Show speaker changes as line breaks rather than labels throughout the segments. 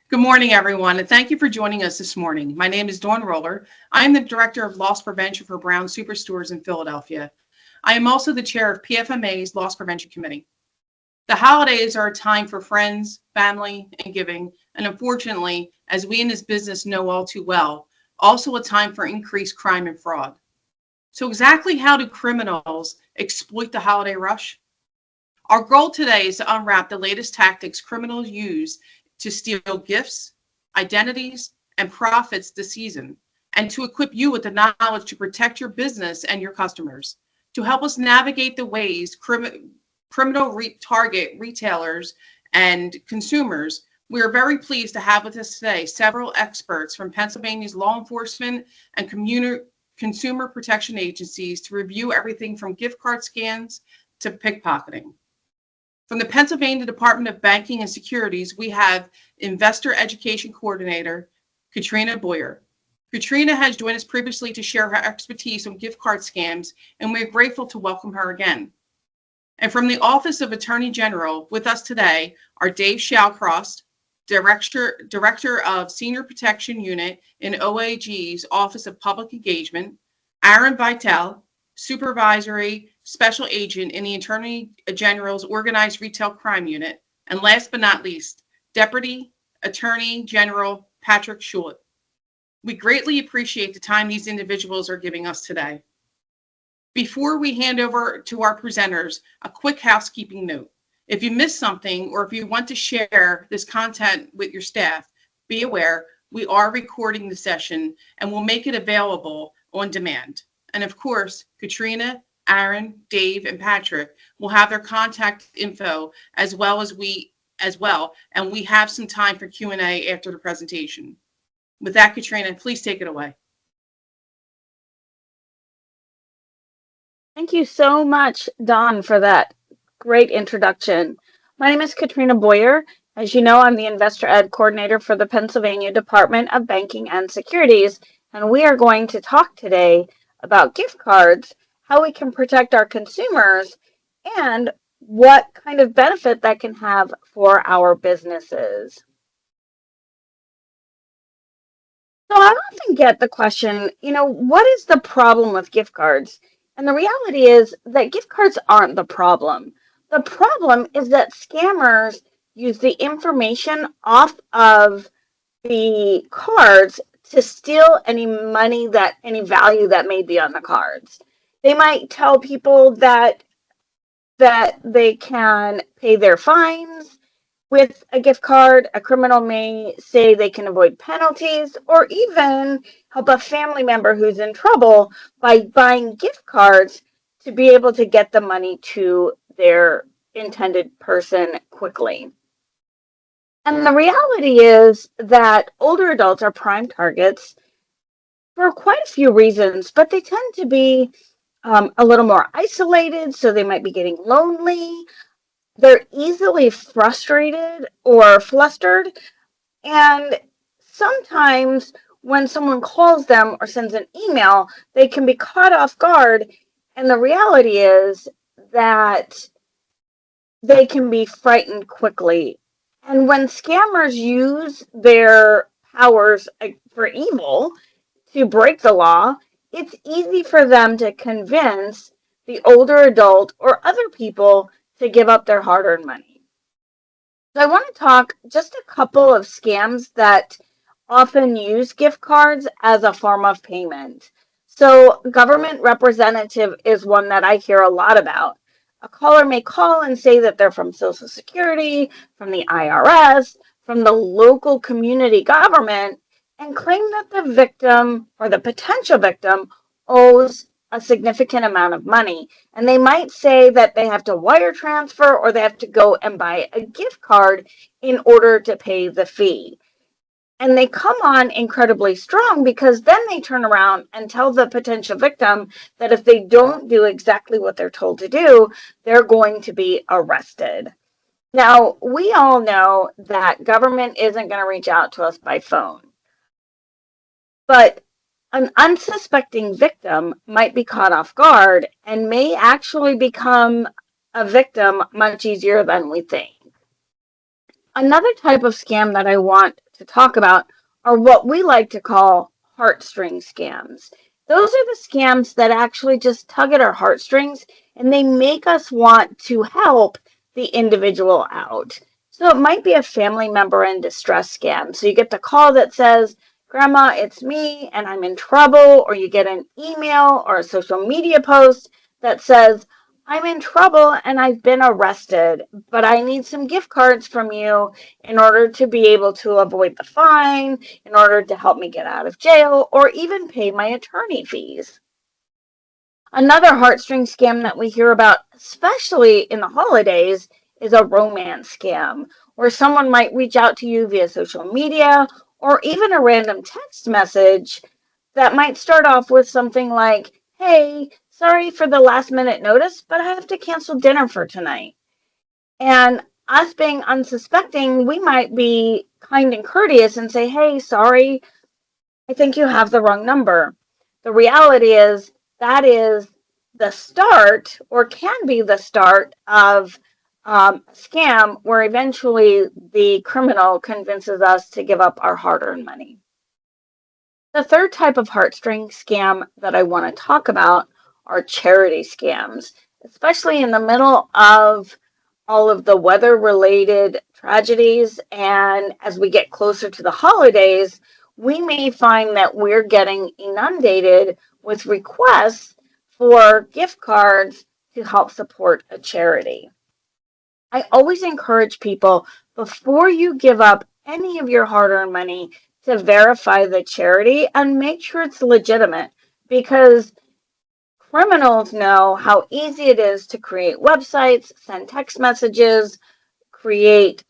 Good morning, everyone, and thank you for joining us this morning. My name is Dawn Roller. I am the Director of Loss Prevention for Brown Superstores in Philadelphia. I am also the Chair of PFMA's Loss Prevention Committee. The holidays are a time for friends, family, and giving, and unfortunately, as we in this business know all too well, also a time for increased crime and fraud. So exactly how do criminals exploit the holiday rush? Our goal today is to unwrap the latest tactics criminals use to steal gifts, identities, and profits this season, and to equip you with the knowledge to protect your business and your customers. To help us navigate the ways criminal target retailers and consumers, we are very pleased to have with us today several experts from Pennsylvania's law enforcement and consumer protection agencies to review everything from gift card scams to pickpocketing. From the Pennsylvania Department of Banking and Securities, we have Investor Education Coordinator, Katrina Boyer. Katrina has joined us previously to share her expertise on gift card scams, and we're grateful to welcome her again. And from the Office of Attorney General, with us today are Dave Shallcross, Director of Senior Protection Unit in OAG's Office of Public Engagement, Aaron Vitale, Supervisory Special Agent in the Attorney General's Organized Retail Crime Unit, and last but not least, Deputy Attorney General Patrick Schulet. We greatly appreciate the time these individuals are giving us today. Before we hand over to our presenters, a quick housekeeping note. If you missed something or if you want to share this content with your staff, be aware we are recording the session and we'll make it available on demand. And of course, Katrina, Aaron, Dave, and Patrick will have their contact info as well, and we have some time for Q&A after the presentation. With that, Katrina, please take it away.
Thank you so much, Dawn, for that great introduction. My name is Katrina Boyer. As you know, I'm the Investor Ed Coordinator for the Pennsylvania Department of Banking and Securities, and we are going to talk today about gift cards, how we can protect our consumers, and what kind of benefit that can have for our businesses. So I often get the question, what is the problem with gift cards? And the reality is that gift cards aren't the problem. The problem is that scammers use the information off of the cards to steal any money any value that may be on the cards. They might tell people that they can pay their fines with a gift card. A criminal may say they can avoid penalties or even help a family member who's in trouble by buying gift cards to be able to get the money to their intended person quickly. And the reality is that older adults are prime targets for quite a few reasons, but they tend to be a little more isolated, so they might be getting lonely. They're easily frustrated or flustered, and sometimes when someone calls them or sends an email, they can be caught off guard, and the reality is that they can be frightened quickly. And when scammers use their powers for evil to break the law, it's easy for them to convince the older adult or other people to give up their hard-earned money. So I want to talk just a couple of scams that often use gift cards as a form of payment. So government representative is one that I hear a lot about. A caller may call and say that they're from Social Security, from the IRS, from the local community government, and claim that the victim or the potential victim owes a significant amount of money. And they might say that they have to wire transfer or they have to go and buy a gift card in order to pay the fee. And they come on incredibly strong because then they turn around and tell the potential victim that if they don't do exactly what they're told to do, they're going to be arrested. Now, we all know that government isn't going to reach out to us by phone. But an unsuspecting victim might be caught off guard and may actually become a victim much easier than we think. Another type of scam that I want to talk about are what we like to call heartstring scams. Those are the scams that actually just tug at our heartstrings and they make us want to help the individual out. So it might be a family member in distress scam. So you get the call that says, Grandma, it's me and I'm in trouble, or you get an email or a social media post that says, I'm in trouble and I've been arrested, but I need some gift cards from you in order to be able to avoid the fine, in order to help me get out of jail, or even pay my attorney fees. Another heartstring scam that we hear about, especially in the holidays, is a romance scam, where someone might reach out to you via social media or even a random text message that might start off with something like, hey, sorry for the last minute notice, but I have to cancel dinner for tonight. And us being unsuspecting, we might be kind and courteous and say, hey, sorry, I think you have the wrong number. The reality is that is the start, or can be the start, of scam where eventually the criminal convinces us to give up our hard-earned money. The third type of heartstring scam that I want to talk about are charity scams, especially in the middle of all of the weather-related tragedies. And as we get closer to the holidays, we may find that we're getting inundated with requests for gift cards to help support a charity. I always encourage people, before you give up any of your hard-earned money, to verify the charity and make sure it's legitimate, because criminals know how easy it is to create websites, send text messages, create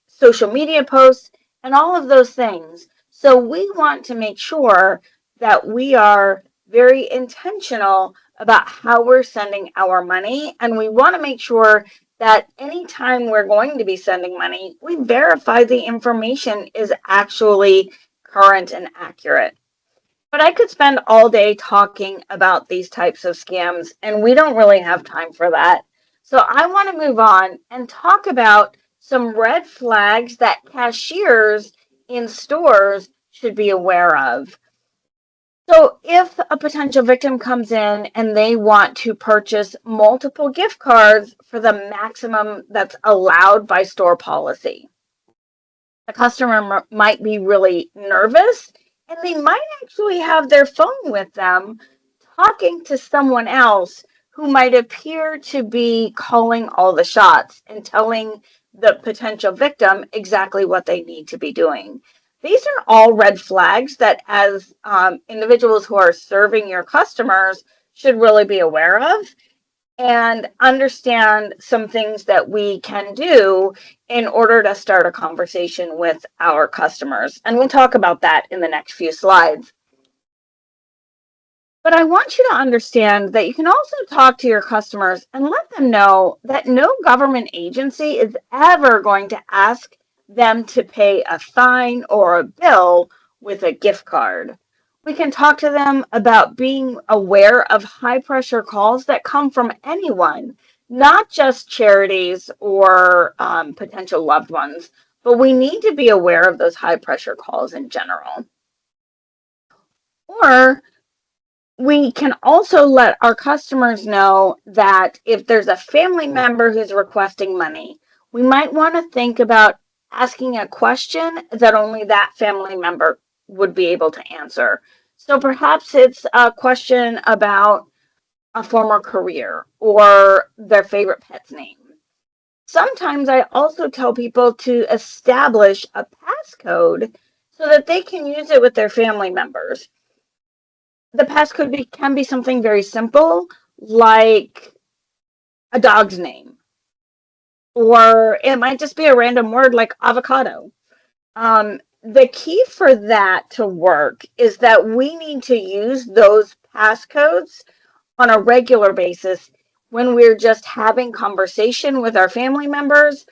social media posts, and all of those things. So we want to make sure that we are very intentional about how we're sending our money, and we want to make sure that anytime we're going to be sending money, we verify the information is actually current and accurate. But I could spend all day talking about these types of scams, and we don't really have time for that. So I want to move on and talk about some red flags that cashiers in stores should be aware of. So if a potential victim comes in and they want to purchase multiple gift cards for the maximum that's allowed by store policy, the customer might be really nervous and they might actually have their phone with them talking to someone else who might appear to be calling all the shots and telling the potential victim exactly what they need to be doing. These are all red flags that, as individuals who are serving your customers, should really be aware of and understand some things that we can do in order to start a conversation with our customers. And we'll talk about that in the next few slides. But I want you to understand that you can also talk to your customers and let them know that no government agency is ever going to ask them to pay a fine or a bill with a gift card. We can talk to them about being aware of high pressure calls that come from anyone, not just charities or potential loved ones, but we need to be aware of those high pressure calls in general. Or we can also let our customers know that if there's a family member who's requesting money, we might want to think about asking a question that only that family member would be able to answer. So perhaps it's a question about a former career or their favorite pet's name. Sometimes I also tell people to establish a passcode so that they can use it with their family members. The passcode can be something very simple, like a dog's name, or it might just be a random word like avocado. The key for that to work is that we need to use those passcodes on a regular basis when we're just having conversation with our family members,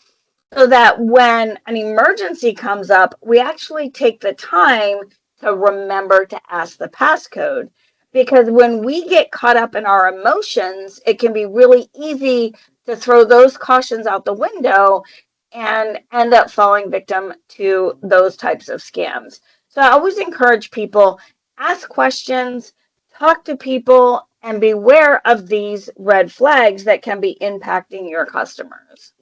so that when an emergency comes up, we actually take the time to remember to ask the passcode. Because when we get caught up in our emotions, it can be really easy to throw those cautions out the window and end up falling victim to those types of scams. So I always encourage people, ask questions, talk to people, and beware of these red flags that can be impacting your customers.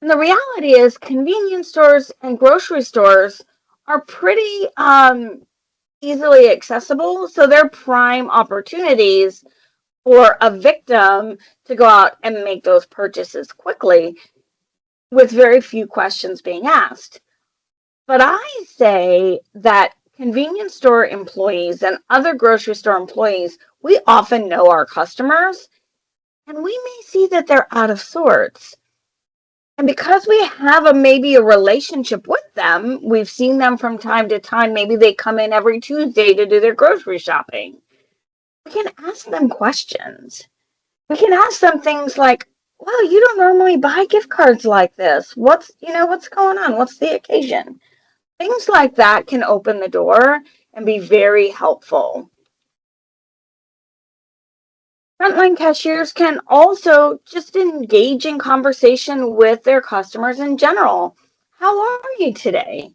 And the reality is convenience stores and grocery stores are pretty easily accessible. So they're prime opportunities for a victim to go out and make those purchases quickly with very few questions being asked. But I say that convenience store employees and other grocery store employees, we often know our customers and we may see that they're out of sorts. And because we have maybe a relationship with them, we've seen them from time to time. Maybe they come in every Tuesday to do their grocery shopping. We can ask them questions. We can ask them things like, well, you don't normally buy gift cards like this. What's going on? What's the occasion? Things like that can open the door and be very helpful. Frontline cashiers can also just engage in conversation with their customers in general. How are you today?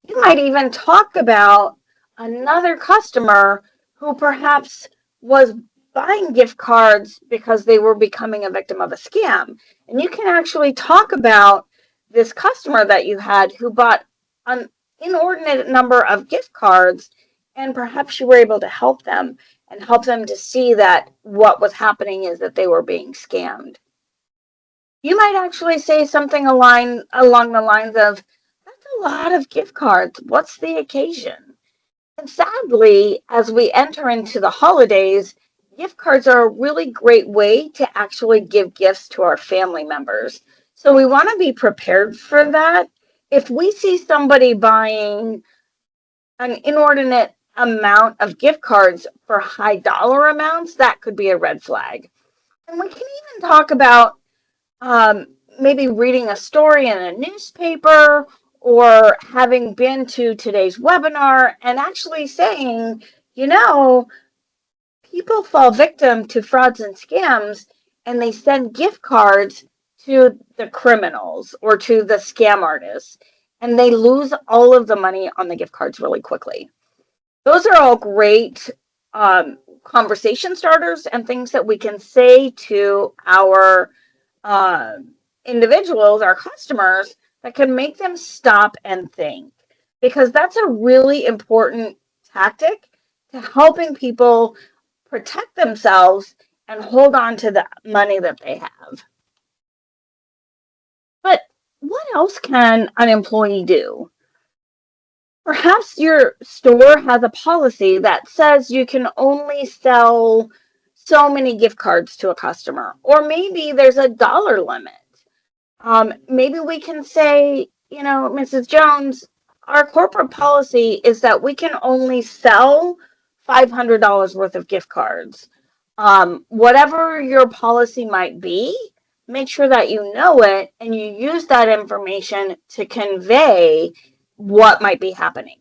You might even talk about another customer who perhaps was buying gift cards because they were becoming a victim of a scam. And you can actually talk about this customer that you had who bought an inordinate number of gift cards, and perhaps you were able to help them and help them to see that what was happening is that they were being scammed. You might actually say something along the lines of, that's a lot of gift cards. What's the occasion? And sadly, as we enter into the holidays, gift cards are a really great way to actually give gifts to our family members. So we want to be prepared for that. If we see somebody buying an inordinate amount of gift cards for high dollar amounts, that could be a red flag. And we can even talk about um, maybe reading a story in a newspaper or having been to today's webinar and actually saying, you know, people fall victim to frauds and scams and they send gift cards to the criminals or to the scam artists and they lose all of the money on the gift cards really quickly. Those are all great conversation starters and things that we can say to our uh, individuals, our customers, that can make them stop and think. Because that's a really important tactic to helping people protect themselves and hold on to the money that they have. But what else can an employee do? Perhaps your store has a policy that says you can only sell so many gift cards to a customer, or maybe there's a dollar limit. Maybe we can say, Mrs. Jones, our corporate policy is that we can only sell $500 worth of gift cards. Whatever your policy might be, make sure that you know it and you use that information to convey what might be happening.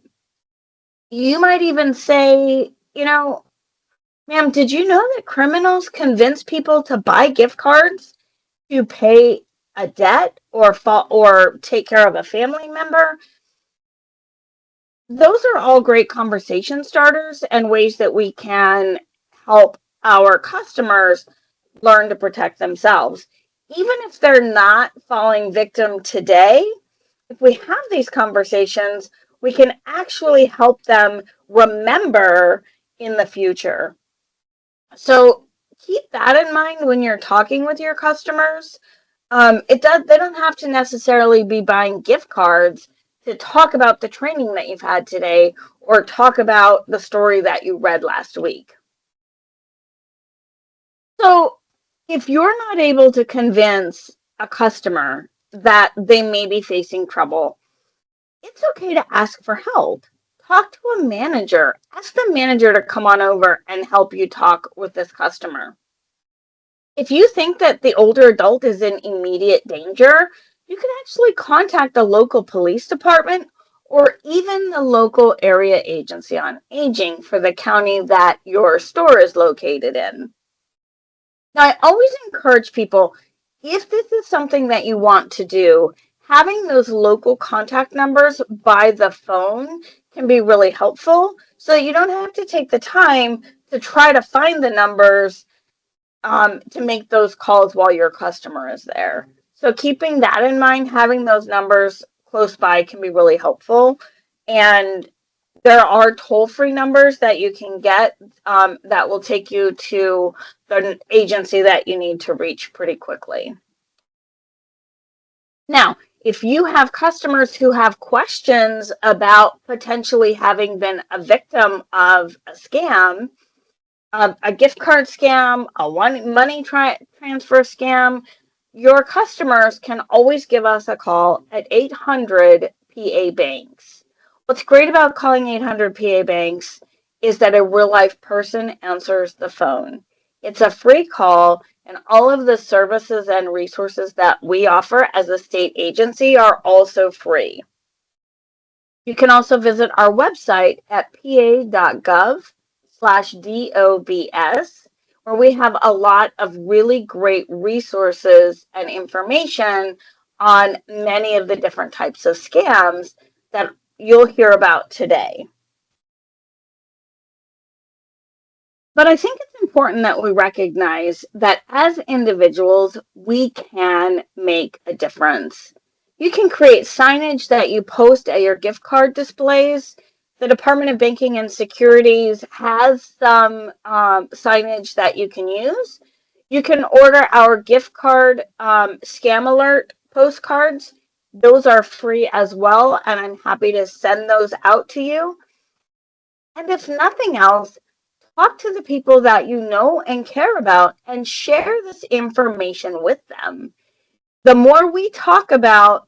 You might even say, ma'am, did you know that criminals convince people to buy gift cards to pay a debt or take care of a family member? Those are all great conversation starters and ways that we can help our customers learn to protect themselves. Even if they're not falling victim today, if we have these conversations, we can actually help them remember in the future. So keep that in mind when you're talking with your customers. They don't have to necessarily be buying gift cards to talk about the training that you've had today or talk about the story that you read last week. So if you're not able to convince a customer that they may be facing trouble, it's okay to ask for help. Talk to a manager. Ask the manager to come on over and help you talk with this customer. If you think that the older adult is in immediate danger, you can actually contact the local police department or even the local area agency on aging for the county that your store is located in. Now, I always encourage people, if this is something that you want to do, having those local contact numbers by the phone can be really helpful, so that you don't have to take the time to try to find the numbers to make those calls while your customer is there. So keeping that in mind, having those numbers close by can be really helpful. And there are toll-free numbers that you can get that will take you to the agency that you need to reach pretty quickly. Now, if you have customers who have questions about potentially having been a victim of a scam, a gift card scam, a money transfer scam, your customers can always give us a call at 800 PA Banks. What's great about calling 800 PA Banks is that a real life person answers the phone. It's a free call, and all of the services and resources that we offer as a state agency are also free. You can also visit our website at pa.gov/DOBS, where we have a lot of really great resources and information on many of the different types of scams that you'll hear about today. But I think it's important that we recognize that as individuals, we can make a difference. You can create signage that you post at your gift card displays. The Department of Banking and Securities has some signage that you can use. You can order our gift card scam alert postcards. Those are free as well, and I'm happy to send those out to you. And if nothing else, talk to the people that you know and care about and share this information with them. The more we talk about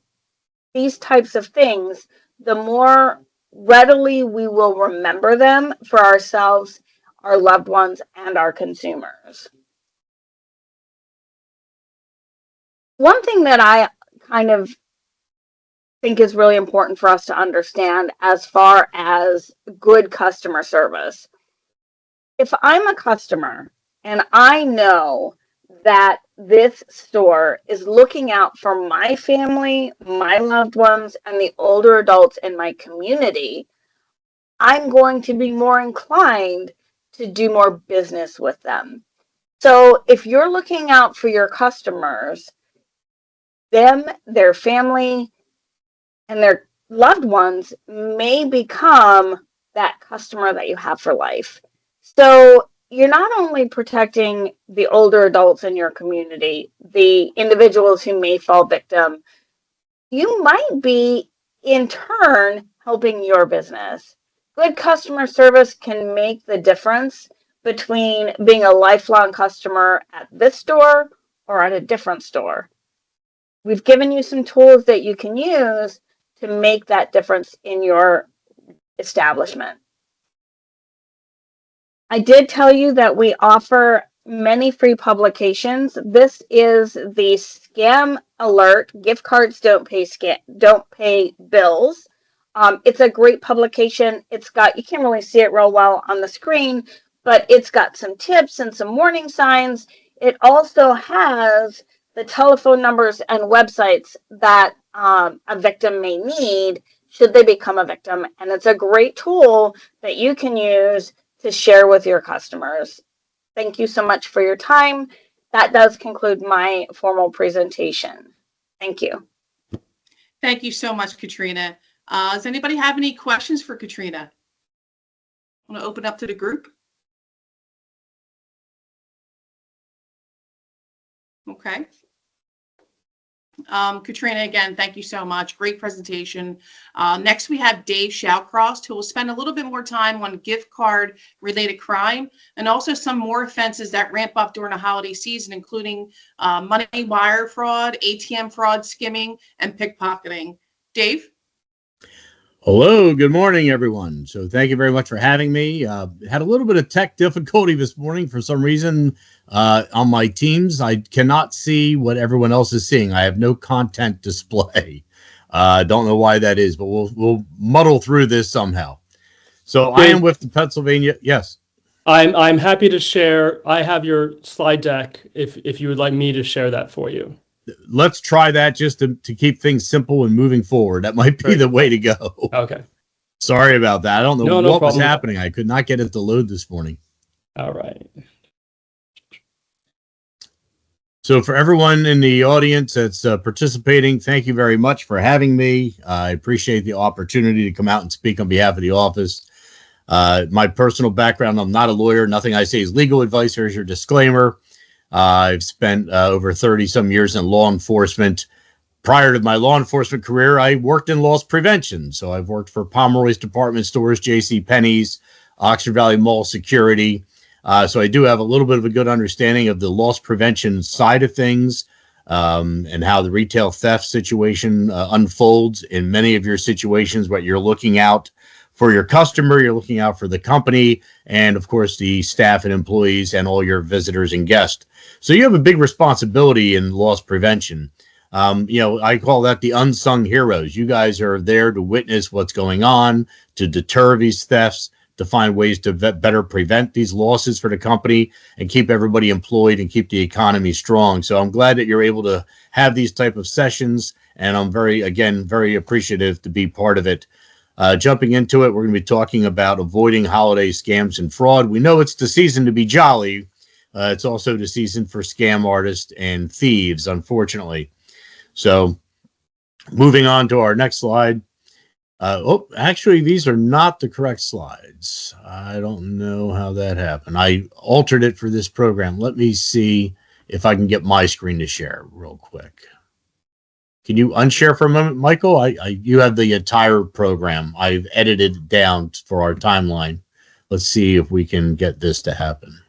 these types of things, the more readily we will remember them for ourselves, our loved ones, and our consumers. One thing that I kind of think is really important for us to understand as far as good customer service. If I'm a customer and I know that this store is looking out for my family, my loved ones, and the older adults in my community, I'm going to be more inclined to do more business with them. So if you're looking out for your customers, them, their family, and their loved ones may become that customer that you have for life. So you're not only protecting the older adults in your community, the individuals who may fall victim, you might be in turn helping your business. Good customer service can make the difference between being a lifelong customer at this store or at a different store. We've given you some tools that you can use to make that difference in your establishment. I did tell you that we offer many free publications. This is the Scam Alert. Gift cards don't pay bills. It's a great publication. You can't really see it real well on the screen, but it's got some tips and some warning signs. It also has the telephone numbers and websites that a victim may need should they become a victim. And it's a great tool that you can use to share with your customers. Thank you so much for your time. That does conclude my formal presentation. Thank you.
Thank you so much, Katrina. Does anybody have any questions for Katrina? I want to open up to the group. Okay. Katrina, again, thank you so much. Great presentation. Next, we have Dave Shawcross, who will spend a little bit more time on gift card related crime and also some more offenses that ramp up during the holiday season, including money wire fraud, ATM fraud, skimming, and pickpocketing. Dave?
Hello, good morning, everyone. So thank you very much for having me. Had a little bit of tech difficulty this morning for some reason on my Teams. I cannot see what everyone else is seeing. I have no content display. Don't know why that is, but we'll muddle through this somehow. So I am with the Pennsylvania. Yes.
I'm happy to share. I have your slide deck if you would like me to share that for you.
let's try that just to keep things simple and moving forward. That might be the way to go.
Okay.
Sorry about that. I don't know
No
what was
problem.
happening. I could not get it to load this morning.
All right.
So for everyone in the audience that's participating, thank you very much for having me. I appreciate the opportunity to come out and speak on behalf of the office. My personal background, I'm not a lawyer. Nothing I say is legal advice. Here's your disclaimer. I've spent over 30 some years in law enforcement. Prior to my law enforcement career, I worked in loss prevention. So I've worked for Pomeroy's department stores, J.C. Penney's, Oxford Valley Mall Security. So I do have a little bit of a good understanding of the loss prevention side of things, and how the retail theft situation unfolds in many of your situations, what you're looking out for your customer, you're looking out for the company, and of course the staff and employees and all your visitors and guests. So you have a big responsibility in loss prevention. I call that the unsung heroes. You guys are there to witness what's going on, to deter these thefts, to find ways to better prevent these losses for the company and keep everybody employed and keep the economy strong. So I'm glad that you're able to have these type of sessions, and I'm very appreciative to be part of it. Jumping into it, we're going to be talking about avoiding holiday scams and fraud. We know it's the season to be jolly. It's also the season for scam artists and thieves, unfortunately. So moving on to our next slide. Actually, these are not the correct slides. I don't know how that happened. I altered it for this program. Let me see if I can get my screen to share real quick. Can you unshare for a moment, Michael? You have the entire program. I've edited it down for our timeline. Let's see if we can get this to happen.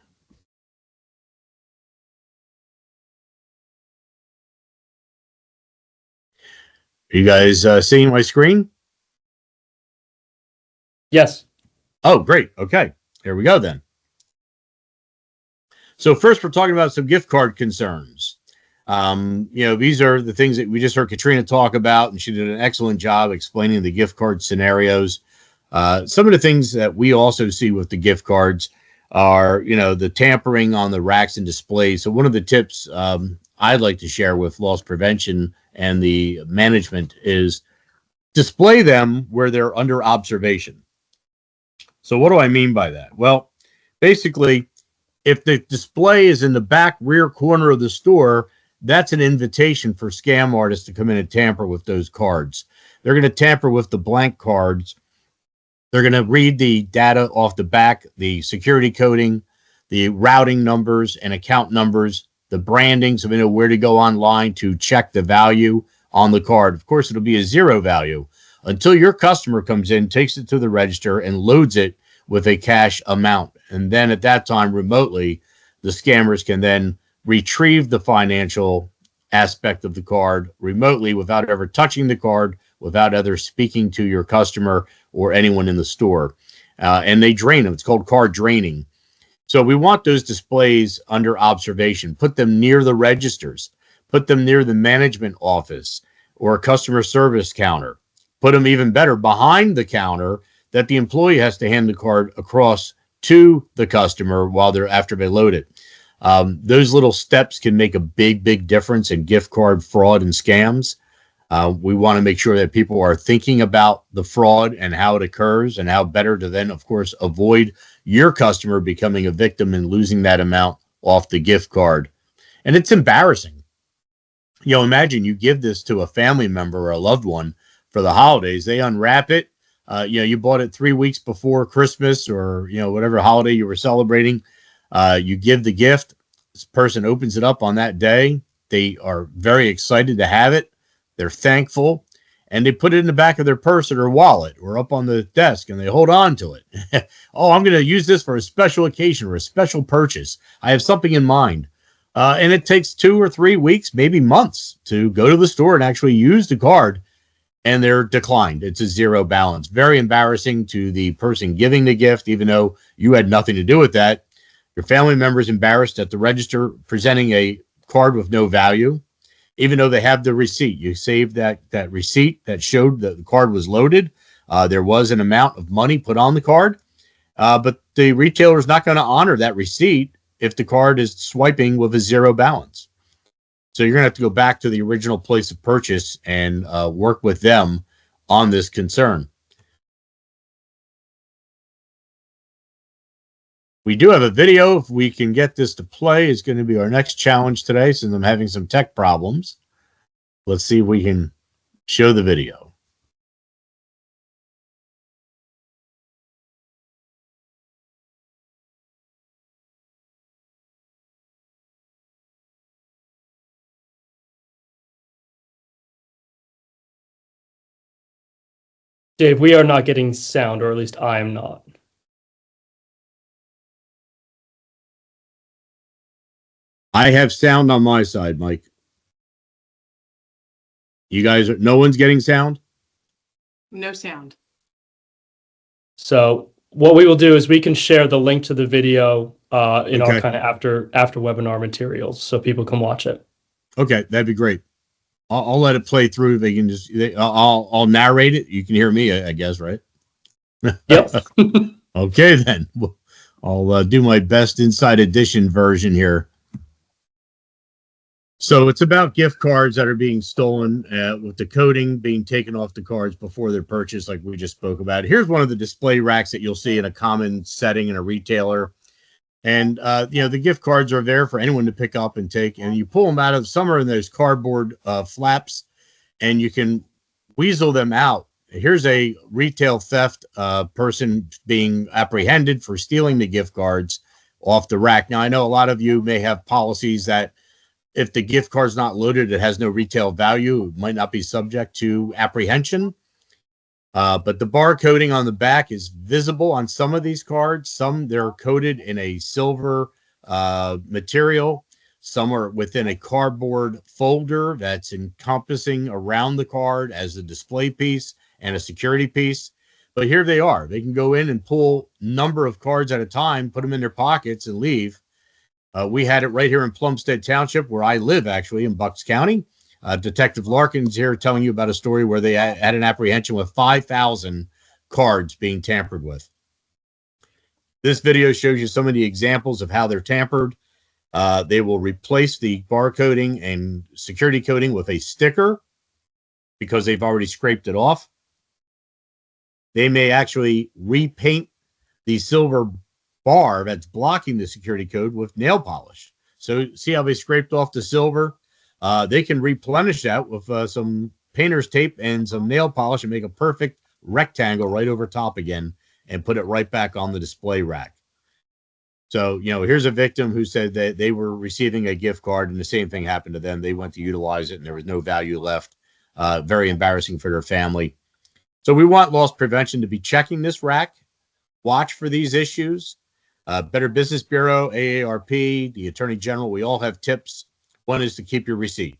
Are you guys seeing my screen?
Yes.
Oh, great. Okay. Here we go then. So first, we're talking about some gift card concerns. These are the things that we just heard Katrina talk about, and she did an excellent job explaining the gift card scenarios. Some of the things that we also see with the gift cards are, the tampering on the racks and displays. So one of the tips I'd like to share with loss prevention and the management is display them where they're under observation. So what do I mean by that? Well, basically, if the display is in the back rear corner of the store, that's an invitation for scam artists to come in and tamper with those cards. They're going to tamper with the blank cards. They're going to read the data off the back, the security coding, the routing numbers and account numbers, the branding, so we know where to go online to check the value on the card. Of course, it'll be a zero value until your customer comes in, takes it to the register, and loads it with a cash amount. And then at that time, remotely, the scammers can then retrieve the financial aspect of the card remotely without ever touching the card, without ever speaking to your customer or anyone in the store. And they drain them. It's called card draining. So we want those displays under observation. Put them near the registers. Put them near the management office or a customer service counter. Put them even better behind the counter that the employee has to hand the card across to the customer after they load it. Those little steps can make a big difference in gift card fraud and scams. We want to make sure that people are thinking about the fraud and how it occurs and how better to then, of course, avoid your customer becoming a victim and losing that amount off the gift card. And it's embarrassing. Imagine you give this to a family member or a loved one for the holidays. They unwrap it. You bought it 3 weeks before Christmas or, whatever holiday you were celebrating. You give the gift. This person opens it up on that day. They are very excited to have it. They're thankful, and they put it in the back of their purse or their wallet or up on the desk, and they hold on to it. Oh, I'm going to use this for a special occasion or a special purchase. I have something in mind. And it takes 2 or 3 weeks, maybe months, to go to the store and actually use the card, and they're declined. It's a zero balance. Very embarrassing to the person giving the gift, even though you had nothing to do with that. Your family member is embarrassed at the register presenting a card with no value, even though they have the receipt. You saved that receipt that showed that the card was loaded. There was an amount of money put on the card, but the retailer is not going to honor that receipt if the card is swiping with a zero balance. So you're going to have to go back to the original place of purchase and work with them on this concern. We do have a video. If we can get this to play, it's going to be our next challenge today since I'm having some tech problems. Let's see if we can show the video.
Dave, we are not getting sound, or at least I am not.
I have sound on my side, Mike. You guys, no one's getting sound?
No sound.
So what we will do is we can share the link to the video in our
Okay.
kind of after webinar materials, so people can watch it.
Okay, that'd be great. I'll let it play through. They can just, I'll narrate it. You can hear me, I guess, right?
Yep.
Okay, then. I'll do my best Inside Edition version here. So it's about gift cards that are being stolen with the coating being taken off the cards before they're purchased, like we just spoke about. Here's one of the display racks that you'll see in a common setting in a retailer. And, the gift cards are there for anyone to pick up and take. And you pull them out of, some are in those cardboard flaps, and you can weasel them out. Here's a retail theft person being apprehended for stealing the gift cards off the rack. Now, I know a lot of you may have policies that if the gift card's not loaded, it has no retail value. It might not be subject to apprehension. But the barcoding on the back is visible on some of these cards. Some they're coated in a silver material. Some are within a cardboard folder that's encompassing around the card as a display piece and a security piece. But here they are. They can go in and pull a number of cards at a time, put them in their pockets, and leave. We had it right here in Plumstead Township, where I live, actually, in Bucks County. Detective Larkin's here telling you about a story where they had an apprehension with 5,000 cards being tampered with. This video shows you some of the examples of how they're tampered. They will replace the barcoding and security coding with a sticker because they've already scraped it off. They may actually repaint the silver bar that's blocking the security code with nail polish. So see how they scraped off the silver? They can replenish that with some painter's tape and some nail polish and make a perfect rectangle right over top again and put it right back on the display rack. So, here's a victim who said that they were receiving a gift card and the same thing happened to them. They went to utilize it and there was no value left. Very embarrassing for their family. So we want loss prevention to be checking this rack. Watch for these issues. Better Business Bureau, AARP, the Attorney General, we all have tips. One is to keep your receipt.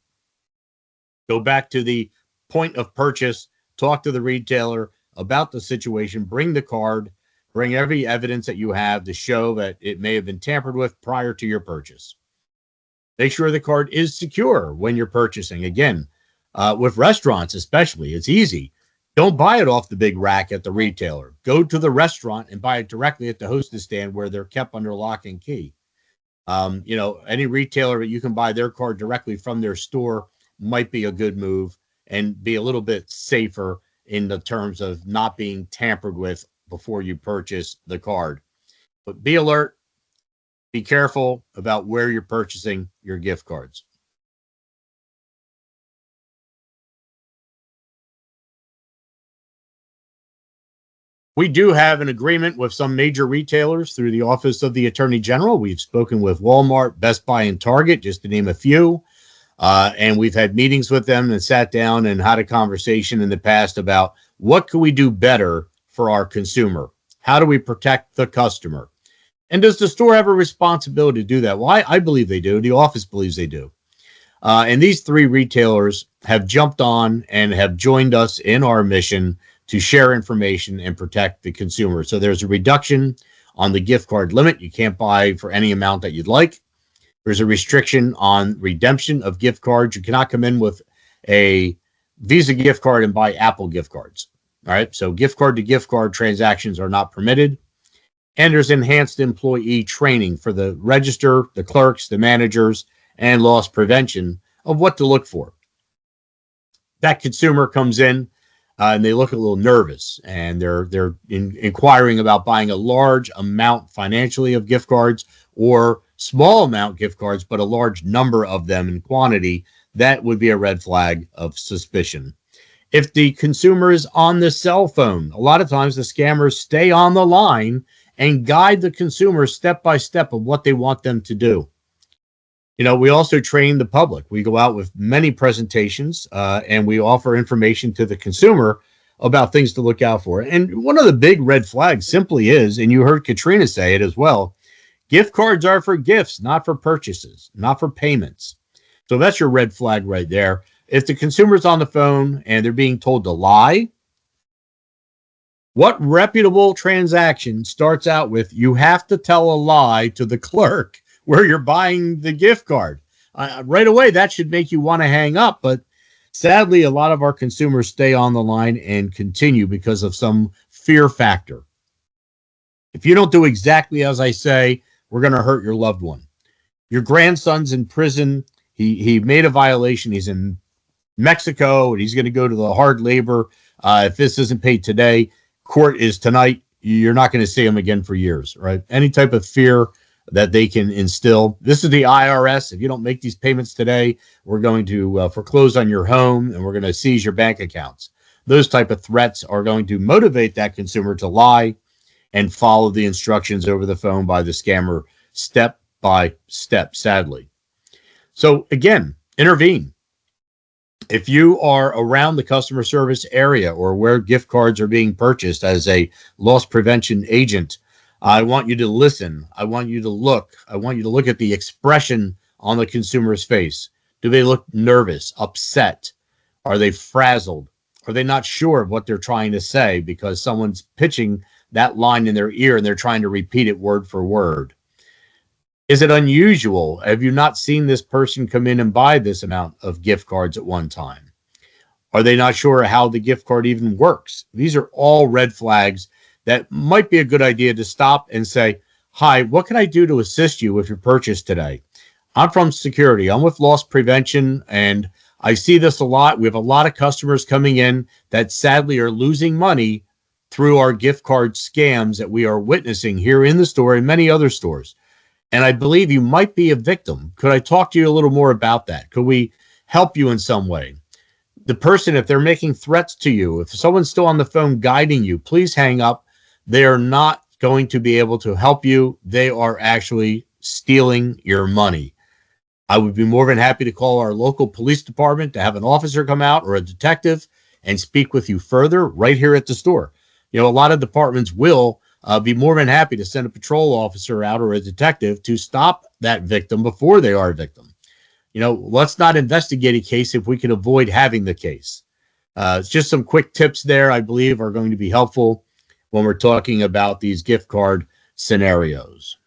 Go back to the point of purchase, talk to the retailer about the situation, bring the card, bring every evidence that you have to show that it may have been tampered with prior to your purchase. Make sure the card is secure when you're purchasing. Again, with restaurants especially, it's easy. Don't buy it off the big rack at the retailer. Go to the restaurant and buy it directly at the hostess stand where they're kept under lock and key. Any retailer that you can buy their card directly from their store might be a good move and be a little bit safer in the terms of not being tampered with before you purchase the card. But be alert, be careful about where you're purchasing your gift cards. We do have an agreement with some major retailers through the Office of the Attorney General. We've spoken with Walmart, Best Buy, and Target, just to name a few. And we've had meetings with them and sat down and had a conversation in the past about what can we do better for our consumer? How do we protect the customer? And does the store have a responsibility to do that? Well, I believe they do. The office believes they do. And these three retailers have jumped on and have joined us in our mission to share information and protect the consumer. So there's a reduction on the gift card limit. You can't buy for any amount that you'd like. There's a restriction on redemption of gift cards. You cannot come in with a Visa gift card and buy Apple gift cards. All right. So gift card to gift card transactions are not permitted. And there's enhanced employee training for the register, the clerks, the managers, and loss prevention of what to look for. That consumer comes in and they look a little nervous, and they're inquiring about buying a large amount financially of gift cards, or small amount gift cards, but a large number of them in quantity. That would be a red flag of suspicion. If the consumer is on the cell phone, a lot of times the scammers stay on the line and guide the consumer step by step of what they want them to do. You know, we also train the public. We go out with many presentations and we offer information to the consumer about things to look out for. And one of the big red flags simply is, and you heard Katrina say it as well, gift cards are for gifts, not for purchases, not for payments. So that's your red flag right there. If the consumer's on the phone and they're being told to lie, what reputable transaction starts out with, you have to tell a lie to the clerk where you're buying the gift card? Right away, that should make you want to hang up. But sadly, a lot of our consumers stay on the line and continue because of some fear factor. If you don't do exactly as I say, we're going to hurt your loved one. Your grandson's in prison. He made a violation. He's in Mexico, and he's going to go to the hard labor. If this isn't paid today, court is tonight. You're not going to see him again for years, right? Any type of fear that they can instill. This is the IRS. If you don't make these payments today, we're going to foreclose on your home, and we're going to seize your bank accounts. Those type of threats are going to motivate that consumer to lie and follow the instructions over the phone by the scammer step by step, sadly. So again, intervene. If you are around the customer service area or where gift cards are being purchased as a loss prevention agent, I want you to listen. I want you to look. I want you to look at the expression on the consumer's face. Do they look nervous, upset? Are they frazzled? Are they not sure of what they're trying to say because someone's pitching that line in their ear and they're trying to repeat it word for word? Is it unusual? Have you not seen this person come in and buy this amount of gift cards at one time? Are they not sure how the gift card even works? These are all red flags that might be a good idea to stop and say, hi, what can I do to assist you with your purchase today? I'm from Security. I'm with loss prevention, and I see this a lot. We have a lot of customers coming in that sadly are losing money through our gift card scams that we are witnessing here in the store and many other stores. And I believe you might be a victim. Could I talk to you a little more about that? Could we help you in some way? The person, if they're making threats to you, if someone's still on the phone guiding you, please hang up. They are not going to be able to help you. They are actually stealing your money. I would be more than happy to call our local police department to have an officer come out or a detective and speak with you further right here at the store. You know, a lot of departments will be more than happy to send a patrol officer out or a detective to stop that victim before they are a victim. You know, let's not investigate a case if we can avoid having the case. It's just some quick tips there, I believe, are going to be helpful when we're talking about these gift card scenarios.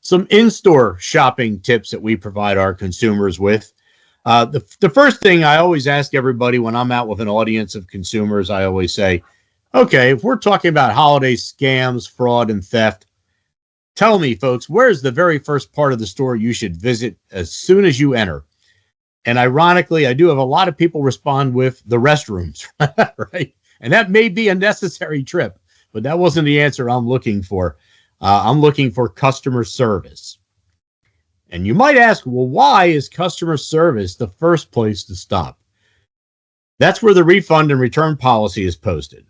Some in-store shopping tips that we provide our consumers with. The first thing I always ask everybody when I'm out with an audience of consumers, I always say, okay, if we're talking about holiday scams, fraud, and theft, tell me, folks, where's the very first part of the store you should visit as soon as you enter? And ironically, I do have a lot of people respond with the restrooms, right? And that may be a necessary trip, but that wasn't the answer I'm looking for. I'm looking for customer service. And you might ask, well, why is customer service the first place to stop? That's where the refund and return policy is posted.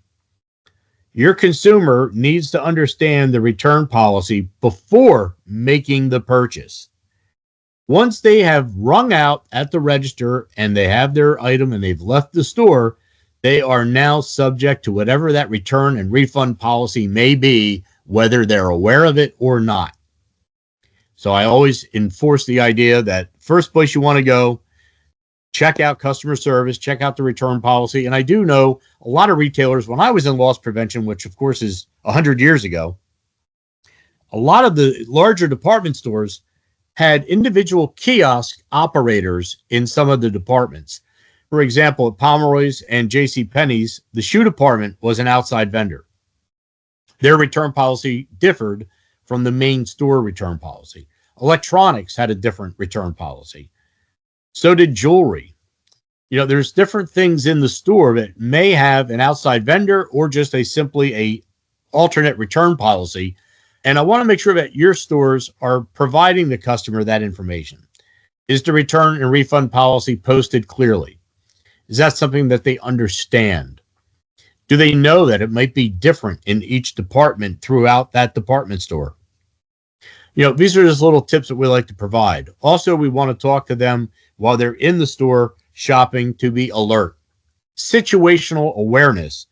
Your consumer needs to understand the return policy before making the purchase. Once they have rung out at the register and they have their item and they've left the store, they are now subject to whatever that return and refund policy may be, whether they're aware of it or not. So I always enforce the idea that first place you want to go, check out customer service, check out the return policy. And I do know a lot of retailers, when I was in loss prevention, which of course is 100 years ago, a lot of the larger department stores had individual kiosk operators in some of the departments. For example, at Pomeroy's and JCPenney's, the shoe department was an outside vendor. Their return policy differed from the main store return policy. Electronics had a different return policy. So did jewelry. There's different things in the store that may have an outside vendor or just simply a alternate return policy. And I want to make sure that your stores are providing the customer that information. Is the return and refund policy posted clearly? Is that something that they understand? Do they know that it might be different in each department throughout that department store? These are just little tips that we like to provide. Also, we want to talk to them while they're in the store shopping to be alert. Situational awareness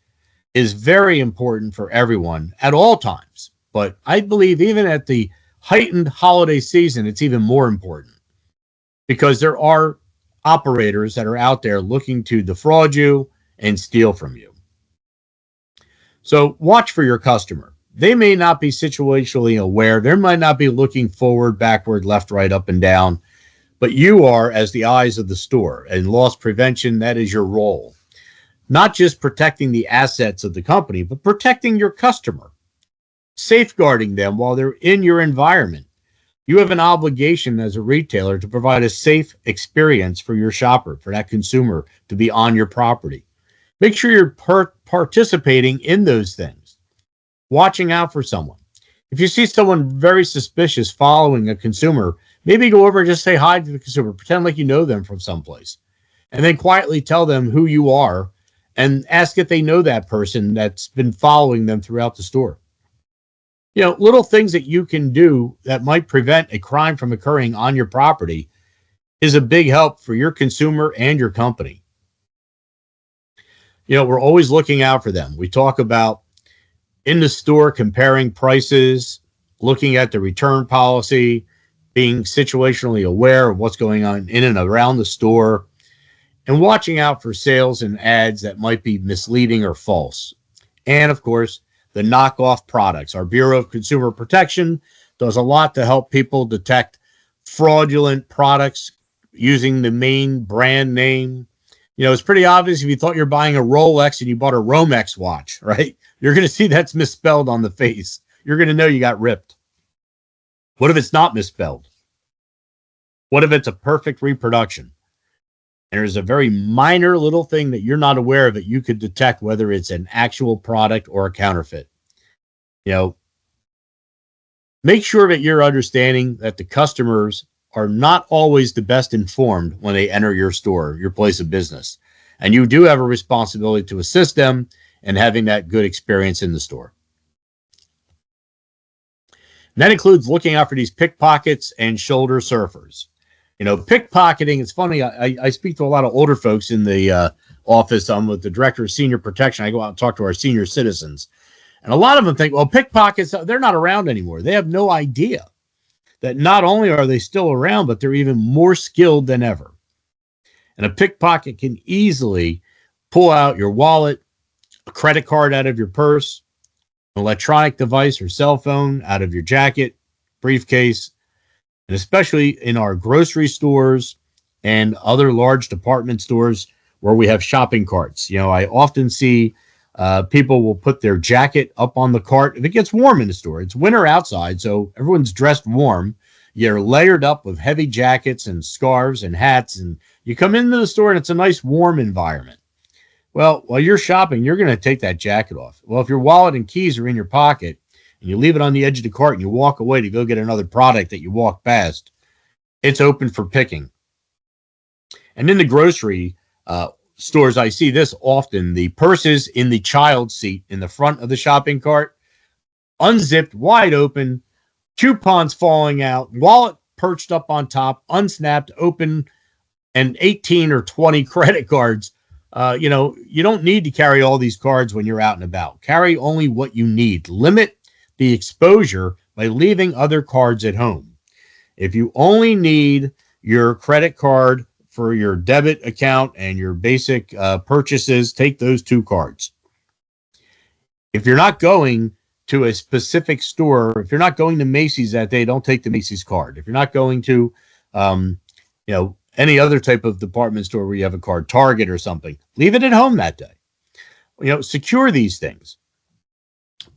is very important for everyone at all times. But I believe even at the heightened holiday season, it's even more important because there are operators that are out there looking to defraud you and steal from you. So watch for your customer. They may not be situationally aware. They might not be looking forward, backward, left, right, up, and down. But you are as the eyes of the store. And loss prevention, that is your role. Not just protecting the assets of the company, but protecting your customer. Safeguarding them while they're in your environment. You have an obligation as a retailer to provide a safe experience for your shopper, for that consumer to be on your property. Make sure you're participating in those things. Watching out for someone. If you see someone very suspicious following a consumer, maybe go over and just say hi to the consumer. Pretend like you know them from someplace. And then quietly tell them who you are and ask if they know that person that's been following them throughout the store. Little things that you can do that might prevent a crime from occurring on your property is a big help for your consumer and your company. We're always looking out for them. We talk about in the store comparing prices, looking at the return policy, being situationally aware of what's going on in and around the store, and watching out for sales and ads that might be misleading or false. And of course, the knockoff products. Our Bureau of Consumer Protection does a lot to help people detect fraudulent products using the main brand name. It's pretty obvious if you thought you're buying a Rolex and you bought a Romex watch, right? You're going to see that's misspelled on the face. You're going to know you got ripped. What if it's not misspelled? What if it's a perfect reproduction? And there's a very minor little thing that you're not aware of that you could detect whether it's an actual product or a counterfeit. Make sure that you're understanding that the customers are not always the best informed when they enter your store, your place of business. And you do have a responsibility to assist them in having that good experience in the store. And that includes looking out for these pickpockets and shoulder surfers. Pickpocketing, it's funny, I speak to a lot of older folks in the office. I'm with the director of senior protection. I go out and talk to our senior citizens. And a lot of them think, well, pickpockets, they're not around anymore. They have no idea that not only are they still around, but they're even more skilled than ever. And a pickpocket can easily pull out your wallet, a credit card out of your purse, an electronic device or cell phone out of your jacket, briefcase, and especially in our grocery stores and other large department stores where we have shopping carts. I often see people will put their jacket up on the cart. If it gets warm in the store, it's winter outside, so everyone's dressed warm. You're layered up with heavy jackets and scarves and hats, and you come into the store and it's a nice warm environment. Well, while you're shopping, you're going to take that jacket off. Well, if your wallet and keys are in your pocket, and you leave it on the edge of the cart and you walk away to go get another product that you walk past, it's open for picking. And in the grocery stores, I see this often. The purses in the child seat in the front of the shopping cart, unzipped, wide open, coupons falling out, wallet perched up on top, unsnapped, open, and 18 or 20 credit cards. You don't need to carry all these cards when you're out and about. Carry only what you need. Limit the exposure by leaving other cards at home. If you only need your credit card for your debit account and your basic purchases, take those two cards. If you're not going to a specific store, if you're not going to Macy's that day, don't take the Macy's card. If you're not going to, any other type of department store where you have a card, Target or something, leave it at home that day. Secure these things.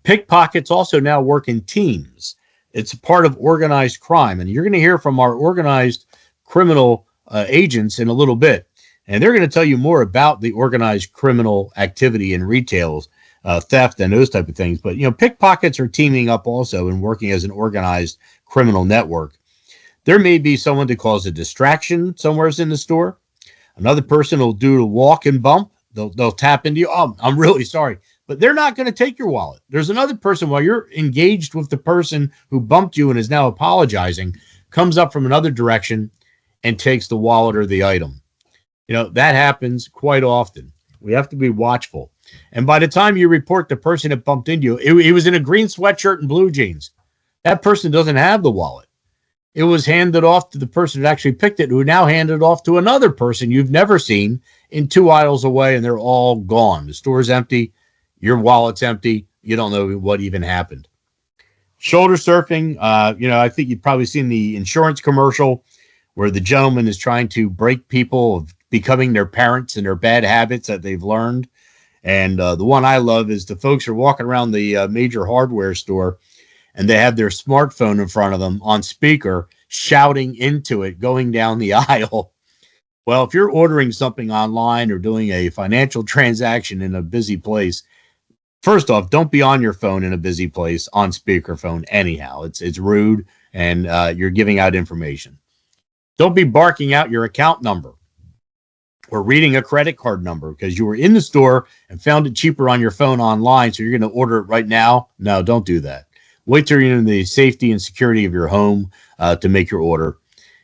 Pickpockets also now work in teams. It's a part of organized crime. And you're going to hear from our organized criminal agents in a little bit. And they're going to tell you more about the organized criminal activity in retail, theft and those type of things. But, pickpockets are teaming up also and working as an organized criminal network. There may be someone to cause a distraction somewhere in the store. Another person will do a walk and bump. They'll tap into you. Oh, I'm really sorry. But they're not going to take your wallet. There's another person, while you're engaged with the person who bumped you and is now apologizing, comes up from another direction and takes the wallet or the item. That happens quite often. We have to be watchful. And by the time you report the person that bumped into you, he was in a green sweatshirt and blue jeans. That person doesn't have the wallet. It was handed off to the person that actually picked it, who now handed it off to another person you've never seen in 2 aisles away, and they're all gone. The store's empty. Your wallet's empty. You don't know what even happened. Shoulder surfing. I think you've probably seen the insurance commercial where the gentleman is trying to break people of becoming their parents and their bad habits that they've learned. And the one I love is the folks are walking around the major hardware store, and they have their smartphone in front of them on speaker, shouting into it, going down the aisle. Well, if you're ordering something online or doing a financial transaction in a busy place, first off, don't be on your phone in a busy place on speakerphone anyhow. It's rude, and you're giving out information. Don't be barking out your account number or reading a credit card number because you were in the store and found it cheaper on your phone online, so you're going to order it right now. No, don't do that. Wait till you're in the safety and security of your home to make your order.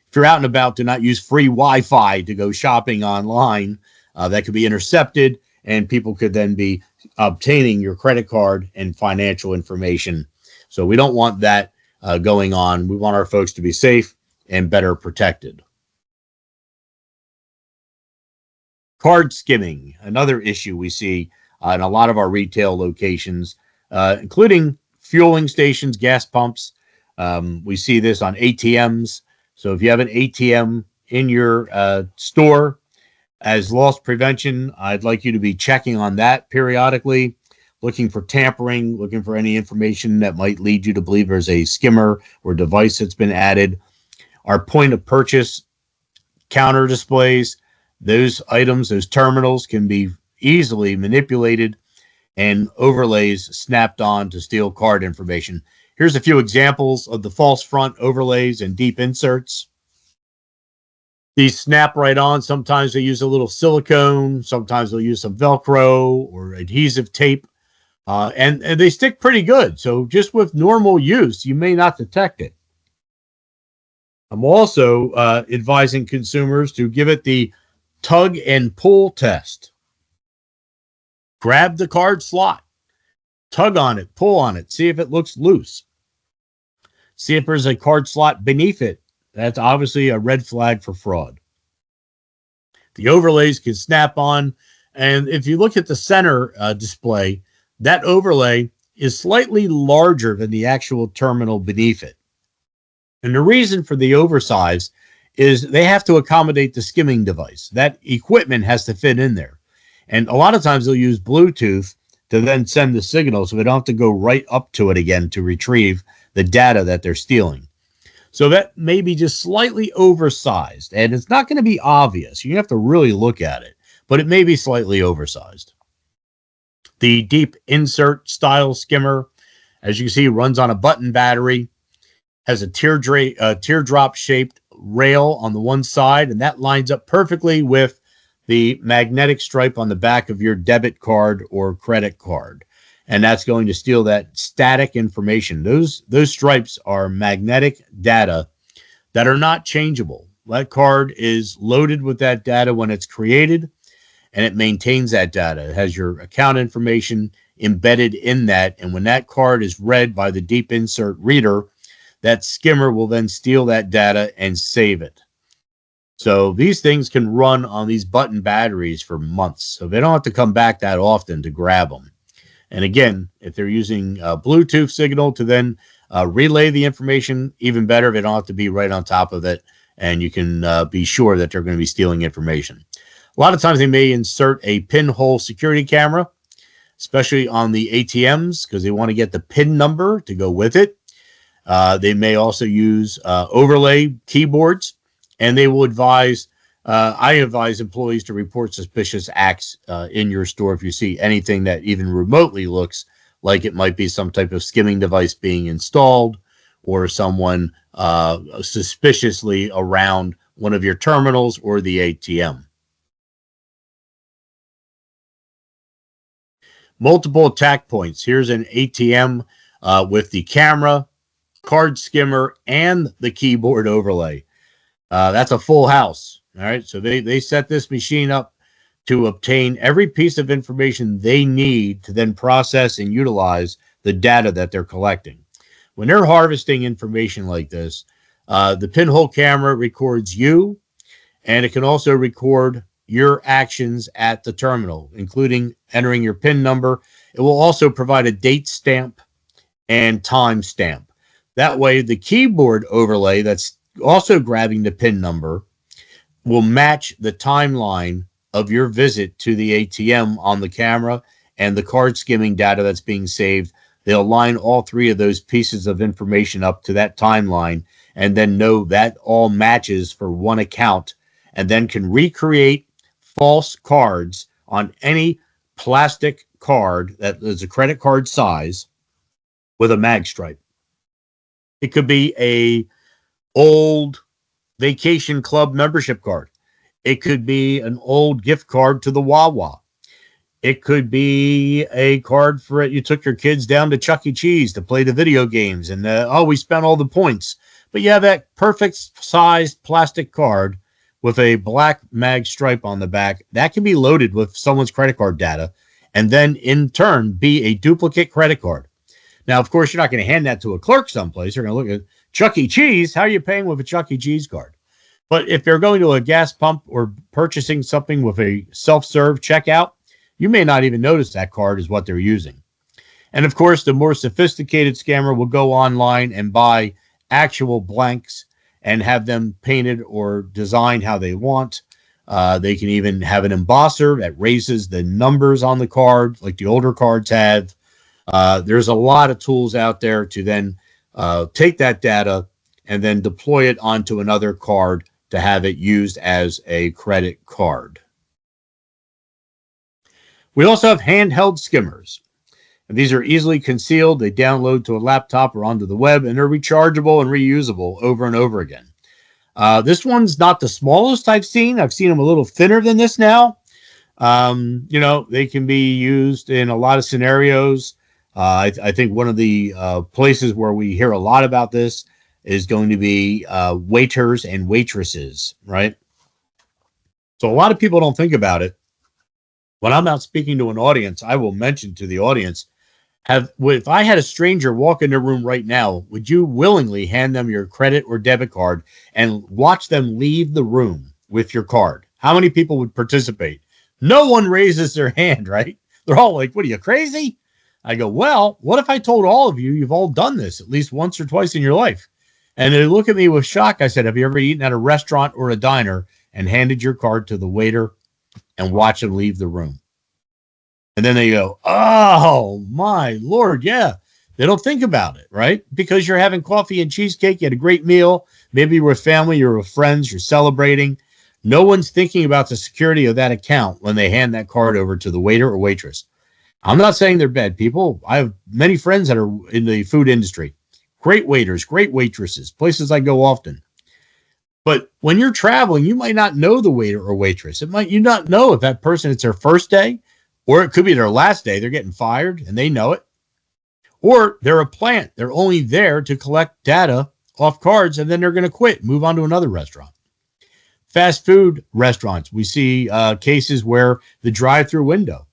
If you're out and about, do not use free Wi-Fi to go shopping online. That could be intercepted, and people could then be obtaining your credit card and financial information. So we don't want that going on. We want our folks to be safe and better protected. Card skimming, another issue we see in a lot of our retail locations, including fueling stations, gas pumps. We see this on ATMs. So if you have an ATM in your store, as loss prevention, I'd like you to be checking on that periodically, looking for tampering, looking for any information that might lead you to believe there's a skimmer or device that's been added. Our point of purchase counter displays, those items, those terminals can be easily manipulated and overlays snapped on to steal card information. Here's a few examples of the false front overlays and deep inserts. These snap right on. Sometimes they use a little silicone. Sometimes they'll use some Velcro or adhesive tape. And they stick pretty good. So just with normal use, you may not detect it. I'm also advising consumers to give it the tug and pull test. Grab the card slot, tug on it, pull on it, see if it looks loose. See if there's a card slot beneath it. That's obviously a red flag for fraud. The overlays can snap on, and if you look at the center display, that overlay is slightly larger than the actual terminal beneath it. And the reason for the oversize is they have to accommodate the skimming device. That equipment has to fit in there. And a lot of times they'll use Bluetooth to then send the signal so they don't have to go right up to it again to retrieve the data that they're stealing. So that may be just slightly oversized, and it's not going to be obvious. You have to really look at it, but it may be slightly oversized. The deep insert style skimmer, as you can see, runs on a button battery, has a teardrop shaped rail on the one side, and that lines up perfectly with the magnetic stripe on the back of your debit card or credit card. And that's going to steal that static information. Those stripes are magnetic data that are not changeable. That card is loaded with that data when it's created, and it maintains that data. It has your account information embedded in that, and when that card is read by the deep insert reader, that skimmer will then steal that data and save it. So these things can run on these button batteries for months, so they don't have to come back that often to grab them. And again, if they're using a Bluetooth signal to then relay the information, even better. They don't have to be right on top of it, and you can be sure that they're going to be stealing information. A lot of times they may insert a pinhole security camera, especially on the ATMs, because they want to get the PIN number to go with it. They may also use overlay keyboards, and they will advise. I advise employees to report suspicious acts in your store if you see anything that even remotely looks like it might be some type of skimming device being installed, or someone suspiciously around one of your terminals or the ATM. Multiple attack points. Here's an ATM with the camera, card skimmer, and the keyboard overlay. That's a full house. All right. So they set this machine up to obtain every piece of information they need to then process and utilize the data that they're collecting. When they're harvesting information like this, the pinhole camera records you, and it can also record your actions at the terminal, including entering your PIN number. It will also provide a date stamp and time stamp. That way, the keyboard overlay that's also grabbing the PIN number will match the timeline of your visit to the ATM on the camera and the card skimming data that's being saved. They'll line all three of those pieces of information up to that timeline and then know that all matches for one account, and then can recreate false cards on any plastic card that is a credit card size with a mag stripe. It could be a old vacation club membership card. It could be an old gift card to the Wawa. It could be a card for it. You took your kids down to Chuck E. Cheese to play the video games, and we spent all the points. But you have that perfect sized plastic card with a black mag stripe on the back that can be loaded with someone's credit card data, and then in turn be a duplicate credit card. Now, of course, you're not going to hand that to a clerk someplace. You're going to look at Chuck E. Cheese. How are you paying with a Chuck E. Cheese card? But if they're going to a gas pump or purchasing something with a self-serve checkout, you may not even notice that card is what they're using. And of course, the more sophisticated scammer will go online and buy actual blanks and have them painted or designed how they want. They can even have an embosser that raises the numbers on the card like the older cards have. There's a lot of tools out there to then take that data and then deploy it onto another card to have it used as a credit card. We also have handheld skimmers. And these are easily concealed. They download to a laptop or onto the web, and they're rechargeable and reusable over and over again. This one's not the smallest I've seen. I've seen them a little thinner than this now. They can be used in a lot of scenarios. I think one of the places where we hear a lot about this is going to be waiters and waitresses, right? So a lot of people don't think about it. When I'm out speaking to an audience, I will mention to the audience, if I had a stranger walk in the room right now, would you willingly hand them your credit or debit card and watch them leave the room with your card? How many people would participate? No one raises their hand, right? They're all like, what are you, crazy? I go, well, what if I told all of you, you've all done this at least once or twice in your life? And they look at me with shock. I said, have you ever eaten at a restaurant or a diner and handed your card to the waiter and watch them leave the room? And then they go, oh, my Lord, yeah. They don't think about it, right? Because you're having coffee and cheesecake, you had a great meal. Maybe you're with family, you're with friends, you're celebrating. No one's thinking about the security of that account when they hand that card over to the waiter or waitress. I'm not saying they're bad people. I have many friends that are in the food industry. Great waiters, great waitresses, places I go often. But when you're traveling, you might not know the waiter or waitress. You not know if that person, it's their first day, or it could be their last day. They're getting fired and they know it. Or they're a plant. They're only there to collect data off cards, and then they're going to quit, move on to another restaurant. Fast food restaurants, we see cases where the drive-through window,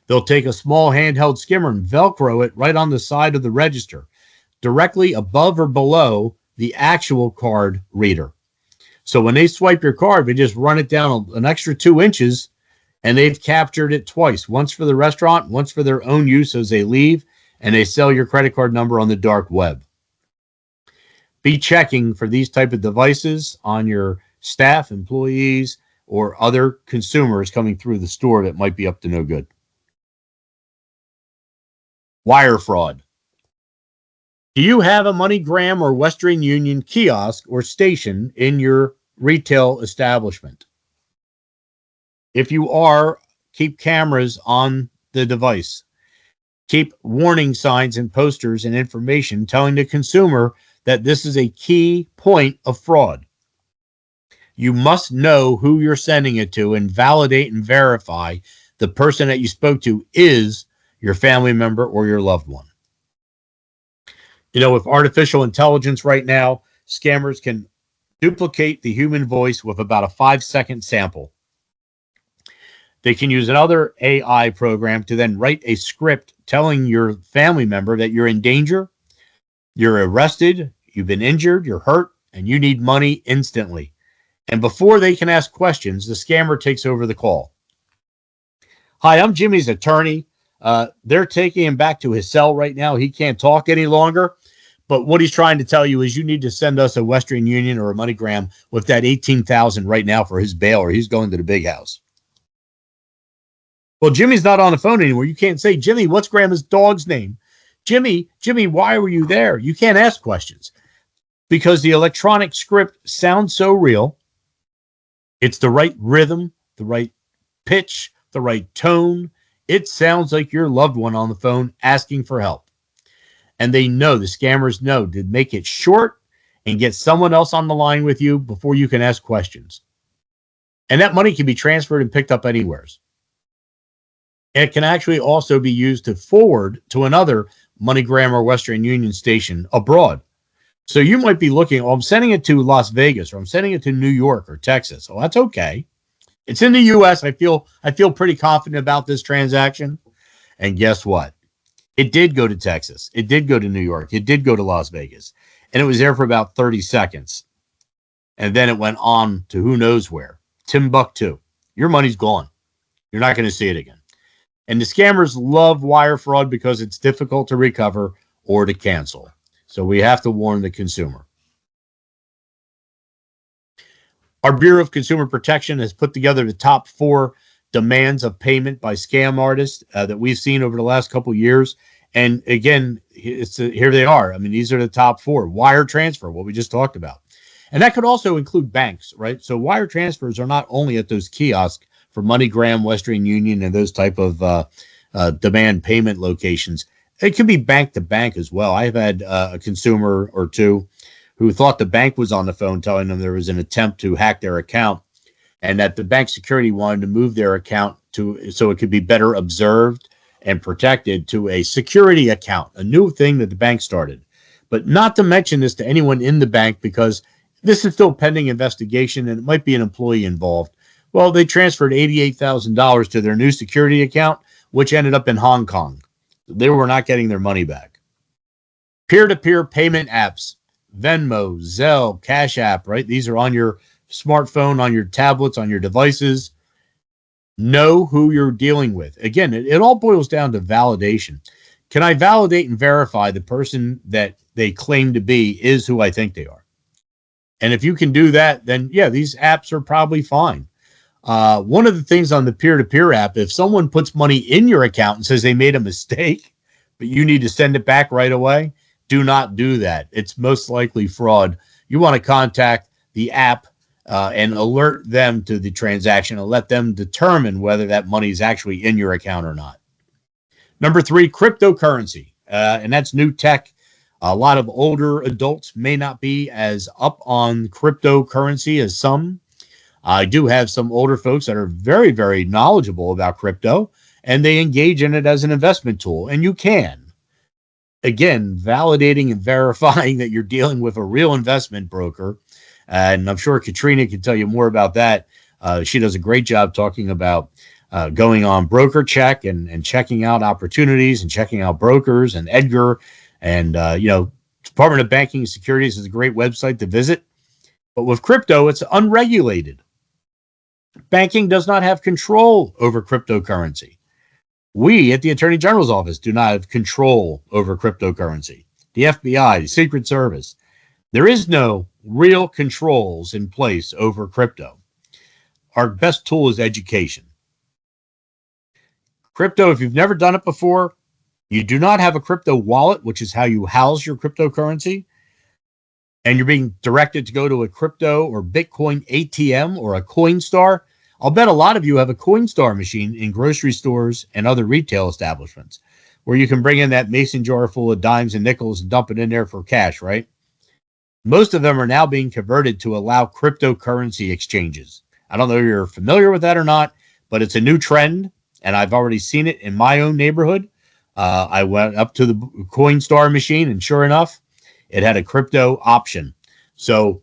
they'll take a small handheld skimmer and Velcro it right on the side of the register, directly above or below the actual card reader. So when they swipe your card, they just run it down an extra 2 inches, and they've captured it twice, once for the restaurant, once for their own use as they leave, and they sell your credit card number on the dark web. Be checking for these type of devices on your staff, employees, or other consumers coming through the store that might be up to no good. Wire fraud. Do you have a MoneyGram or Western Union kiosk or station in your retail establishment? If you are, keep cameras on the device. Keep warning signs and posters and information telling the consumer that this is a key point of fraud. You must know who you're sending it to and validate and verify the person that you spoke to is your family member or your loved one. You know, with artificial intelligence right now, scammers can duplicate the human voice with about a 5-second sample. They can use another AI program to then write a script telling your family member that you're in danger, you're arrested, you've been injured, you're hurt, and you need money instantly. And before they can ask questions, the scammer takes over the call. Hi, I'm Jimmy's attorney. They're taking him back to his cell right now. He can't talk any longer. But what he's trying to tell you is you need to send us a Western Union or a MoneyGram with that $18,000 right now for his bail, or he's going to the big house. Well, Jimmy's not on the phone anymore. You can't say, Jimmy, what's Grandma's dog's name? Jimmy, why were you there? You can't ask questions because the electronic script sounds so real. It's the right rhythm, the right pitch, the right tone. It sounds like your loved one on the phone asking for help. And they know, the scammers know, to make it short and get someone else on the line with you before you can ask questions. And that money can be transferred and picked up anywhere. It can actually also be used to forward to another MoneyGram or Western Union station abroad. So you might be looking, oh, I'm sending it to Las Vegas, or I'm sending it to New York or Texas. Oh, that's okay. It's in the U.S. I feel pretty confident about this transaction. And guess what? It did go to Texas. It did go to New York. It did go to Las Vegas. And it was there for about 30 seconds. And then it went on to who knows where. Timbuktu. Your money's gone. You're not going to see it again. And the scammers love wire fraud because it's difficult to recover or to cancel. So we have to warn the consumer. Our Bureau of Consumer Protection has put together the top 4 demands of payment by scam artists that we've seen over the last couple of years. And again, here they are. I mean, these are the top 4. Wire transfer, what we just talked about. And that could also include banks, right? So wire transfers are not only at those kiosks for MoneyGram, Western Union, and those type of demand payment locations. It could be bank to bank as well. I've had a consumer or two who thought the bank was on the phone telling them there was an attempt to hack their account and that the bank security wanted to move their account so it could be better observed and protected to a security account, a new thing that the bank started. But not to mention this to anyone in the bank because this is still pending investigation and it might be an employee involved. Well, they transferred $88,000 to their new security account, which ended up in Hong Kong. They were not getting their money back. Peer-to-peer payment apps, Venmo, Zelle, Cash App, right? These are on your smartphone, on your tablets, on your devices. Know who you're dealing with. Again, it all boils down to validation. Can I validate and verify the person that they claim to be is who I think they are? And if you can do that, then yeah, these apps are probably fine. One of the things on the peer-to-peer app, if someone puts money in your account and says they made a mistake, but you need to send it back right away, do not do that. It's most likely fraud. You want to contact the app and alert them to the transaction and let them determine whether that money is actually in your account or not. Number 3, cryptocurrency. And that's new tech. A lot of older adults may not be as up on cryptocurrency as some. I do have some older folks that are very, very knowledgeable about crypto, and they engage in it as an investment tool. And you can, again, validating and verifying that you're dealing with a real investment broker. And I'm sure Katrina can tell you more about that. She does a great job talking about going on Broker Check and checking out opportunities and checking out brokers and Edgar. And, Department of Banking and Securities is a great website to visit. But with crypto, it's unregulated. Banking does not have control over cryptocurrency. We at the Attorney General's office do not have control over cryptocurrency. The FBI, the Secret Service, there is no real controls in place over crypto. Our best tool is education. Crypto, if you've never done it before, you do not have a crypto wallet, which is how you house your cryptocurrency, and you're being directed to go to a crypto or Bitcoin ATM or a Coinstar, I'll bet a lot of you have a Coinstar machine in grocery stores and other retail establishments where you can bring in that mason jar full of dimes and nickels and dump it in there for cash, right? Most of them are now being converted to allow cryptocurrency exchanges. I don't know if you're familiar with that or not, but it's a new trend, and I've already seen it in my own neighborhood. I went up to the Coinstar machine, and sure enough, it had a crypto option. So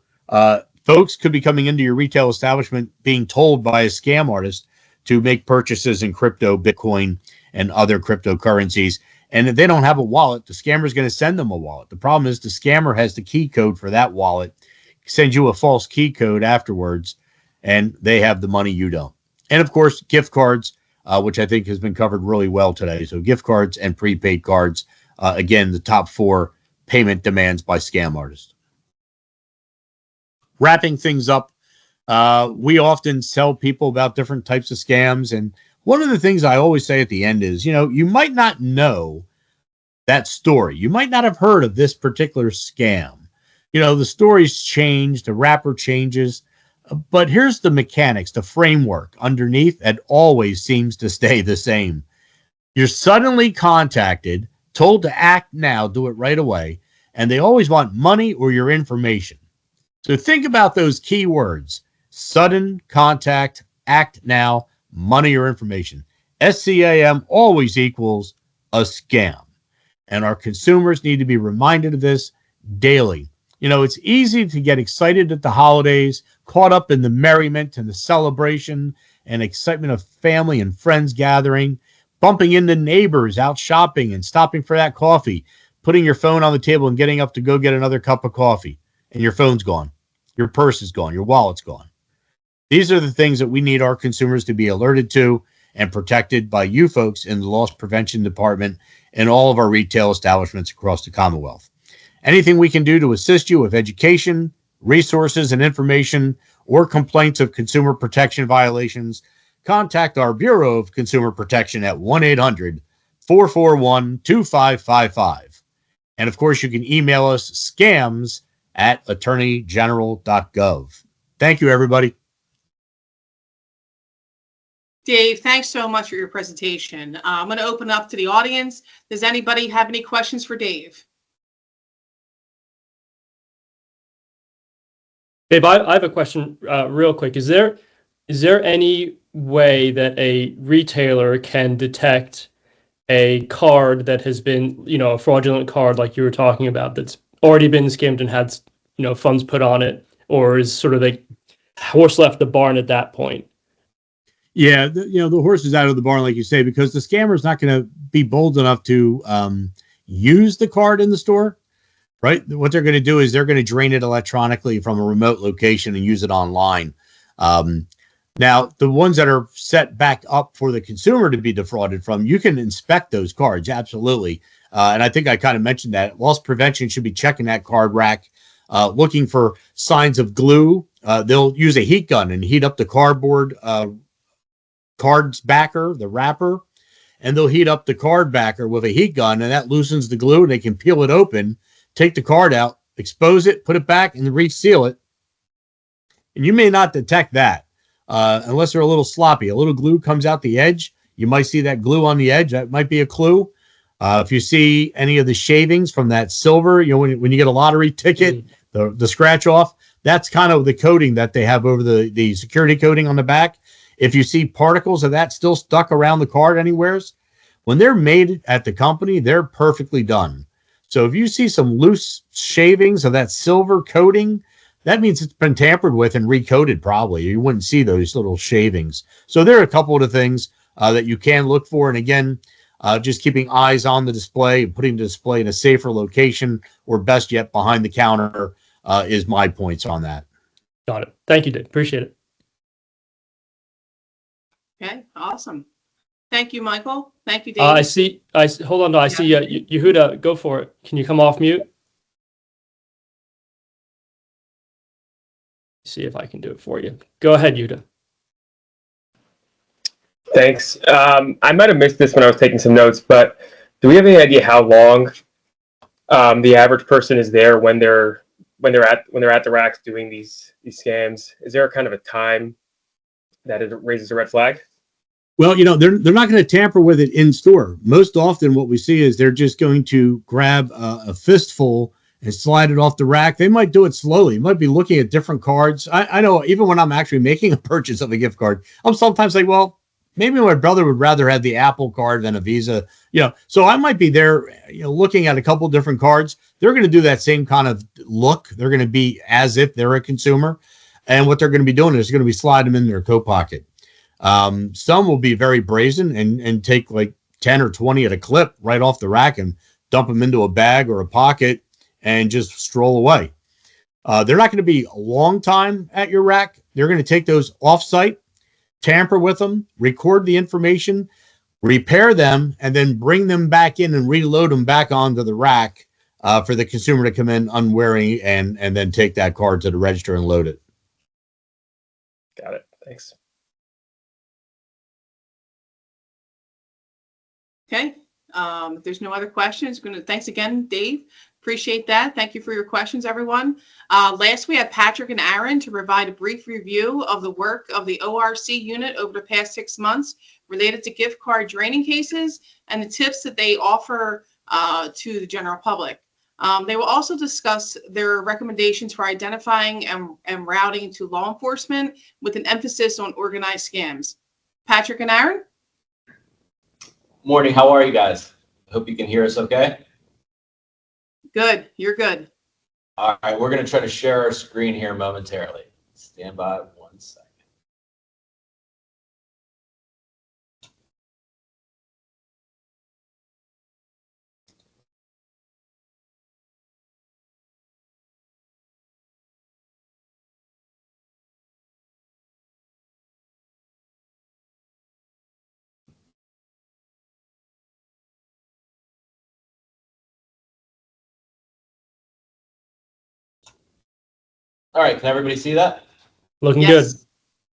folks could be coming into your retail establishment being told by a scam artist to make purchases in crypto, Bitcoin, and other cryptocurrencies. And if they don't have a wallet, the scammer is going to send them a wallet. The problem is the scammer has the key code for that wallet, sends you a false key code afterwards, and they have the money, you don't. And of course, gift cards, which I think has been covered really well today. So gift cards and prepaid cards, again, the top 4 payment demands by scam artists. Wrapping things up, we often tell people about different types of scams. And one of the things I always say at the end is, you might not know that story. You might not have heard of this particular scam. The story's changed, the wrapper changes, but here's the mechanics, the framework underneath that always seems to stay the same. You're suddenly contacted, told to act now, do it right away, and they always want money or your information. So think about those key words: sudden contact, act now, money or information. SCAM always equals a scam. And our consumers need to be reminded of this daily. It's easy to get excited at the holidays, caught up in the merriment and the celebration and excitement of family and friends gathering, bumping into neighbors out shopping and stopping for that coffee, putting your phone on the table and getting up to go get another cup of coffee, and your phone's gone. Your purse is gone. Your wallet's gone. These are the things that we need our consumers to be alerted to and protected by you folks in the loss prevention department and all of our retail establishments across the Commonwealth. Anything we can do to assist you with education, resources, and information, or complaints of consumer protection violations, contact our Bureau of Consumer Protection at 1-800-441-2555. And of course, you can email us scams@attorneygeneral.gov. Thank you, everybody.
Dave, thanks so much for your presentation. I'm going to open up to the audience. Does anybody have any questions for Dave?
Dave, I have a question real quick. Is there any way that a retailer can detect a card that has been, a fraudulent card like you were talking about that's already been skimmed and had, funds put on it, or is sort of the horse left the barn at that point?
Yeah, the horse is out of the barn, like you say, because the scammer is not going to be bold enough to use the card in the store, right? What they're going to do is they're going to drain it electronically from a remote location and use it online. Now, the ones that are set back up for the consumer to be defrauded from, you can inspect those cards, absolutely. And I think I kind of mentioned that. Loss prevention should be checking that card rack, looking for signs of glue. They'll use a heat gun and heat up the cardboard card's backer, the wrapper, and they'll heat up the card backer with a heat gun, and that loosens the glue, and they can peel it open, take the card out, expose it, put it back, and reseal it. And you may not detect that unless they're a little sloppy. A little glue comes out the edge. You might see that glue on the edge. That might be a clue. If you see any of the shavings from that silver, when you get a lottery ticket, the scratch off, that's kind of the coating that they have over the security coating on the back. If you see particles of that still stuck around the card anywheres, when they're made at the company, they're perfectly done. So if you see some loose shavings of that silver coating, that means it's been tampered with and recoated probably. You wouldn't see those little shavings. So there are a couple of the things that you can look for. And again, just keeping eyes on the display, putting the display in a safer location, or best yet, behind the counter is my points on that.
Got it. Thank you, Dave. Appreciate it.
Okay, awesome. Thank you, Michael. Thank you, Dave.
I see. Hold on. No, I see. Yehuda, go for it. Can you come off mute? See if I can do it for you. Go ahead, Yehuda.
Thanks. I might have missed this when I was taking some notes, but Do we have any idea how long the average person is there when they're at the racks doing these scams? Is there kind of a time that it raises a red flag?
Well, they're not going to tamper with it in store. Most often what we see is they're just going to grab a fistful and slide it off the rack. They might do it slowly. You might be looking at different cards. I know even when I'm actually making a purchase of a gift card, I'm sometimes like, well, maybe my brother would rather have the Apple card than a Visa. So I might be there, looking at a couple different cards. They're going to do that same kind of look. They're going to be as if they're a consumer. And what they're going to be doing is going to be sliding them in their coat pocket. Some will be very brazen and take like 10 or 20 at a clip right off the rack and dump them into a bag or a pocket and just stroll away. They're not going to be a long time at your rack. They're going to take those off-site, tamper with them, record the information, repair them, and then bring them back in and reload them back onto the rack for the consumer to come in unwary and then take that card to the register and load it.
Got it. Thanks.
Okay. If there's no other questions, thanks again, Dave. Appreciate that. Thank you for your questions, everyone. Last, we had Patrick and Aaron to provide a brief review of the work of the ORC unit over the past 6 months related to gift card draining cases and the tips that they offer to the general public. They will also discuss their recommendations for identifying and routing to law enforcement with an emphasis on organized scams. Patrick and Aaron?
Morning, how are you guys? Hope you can hear us okay.
Good, you're good.
All right, we're going to try to share our screen here momentarily. Stand by 1 second. All right, can everybody see that?
Looking
Yes.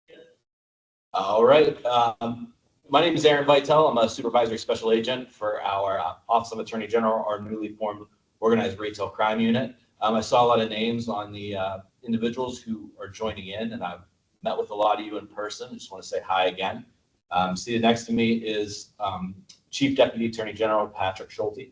good.
All right. My name is Aaron Vitale. I'm a supervisory special agent for our Office of Attorney General, our newly formed organized retail crime unit. I saw a lot of names on the individuals who are joining in, and I've met with a lot of you in person. I just want to say hi again. Seated next to me is Chief Deputy Attorney General Patrick Schulte.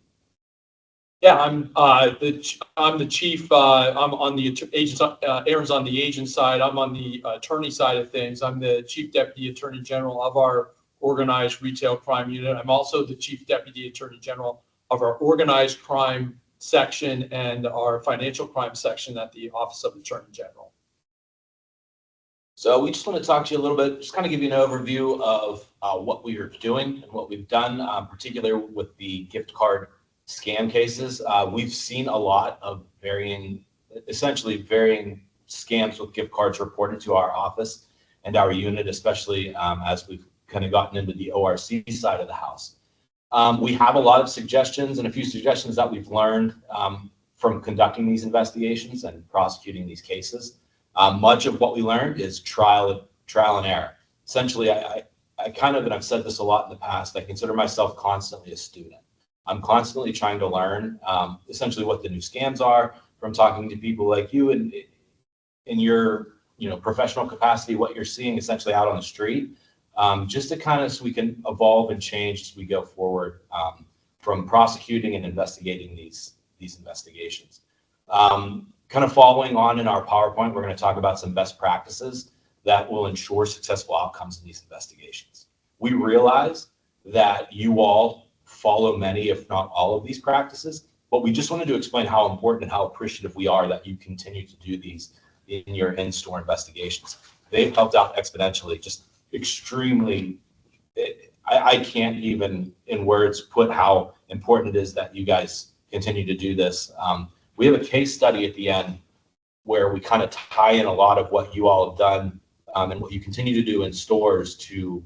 Yeah, I'm the chief. I'm on the agent. Aaron's on the agent side. I'm on the attorney side of things. I'm the chief deputy attorney general of our organized retail crime unit. I'm also the chief deputy attorney general of our organized crime section and our financial crime section at the Office of Attorney General.
So we just want to talk to you a little bit, just kind of give you an overview of what we are doing and what we've done, particularly with the gift card scam cases. We've seen a lot of essentially varying scams with gift cards reported to our office and our unit, especially as we've kind of gotten into the ORC side of the house. We have a lot of suggestions and a few suggestions that we've learned from conducting these investigations and prosecuting these cases. Much of what we learned is trial and error. Essentially, I kind of, and I've said this a lot in the past, I consider myself constantly a student. I'm constantly trying to learn essentially what the new scams are from talking to people like you and in your professional capacity, what you're seeing essentially out on the street, just to kind of so we can evolve and change as we go forward from prosecuting and investigating these investigations. Kind of following on in our PowerPoint, we're going to talk about some best practices that will ensure successful outcomes in these investigations. We realize that you all follow many, if not all of these practices, but we just wanted to explain how important and how appreciative we are that you continue to do these in your in-store investigations. They've helped out exponentially, just extremely, I can't even in words put how important it is that you guys continue to do this. We have a case study at the end where we kind of tie in a lot of what you all have done and what you continue to do in stores to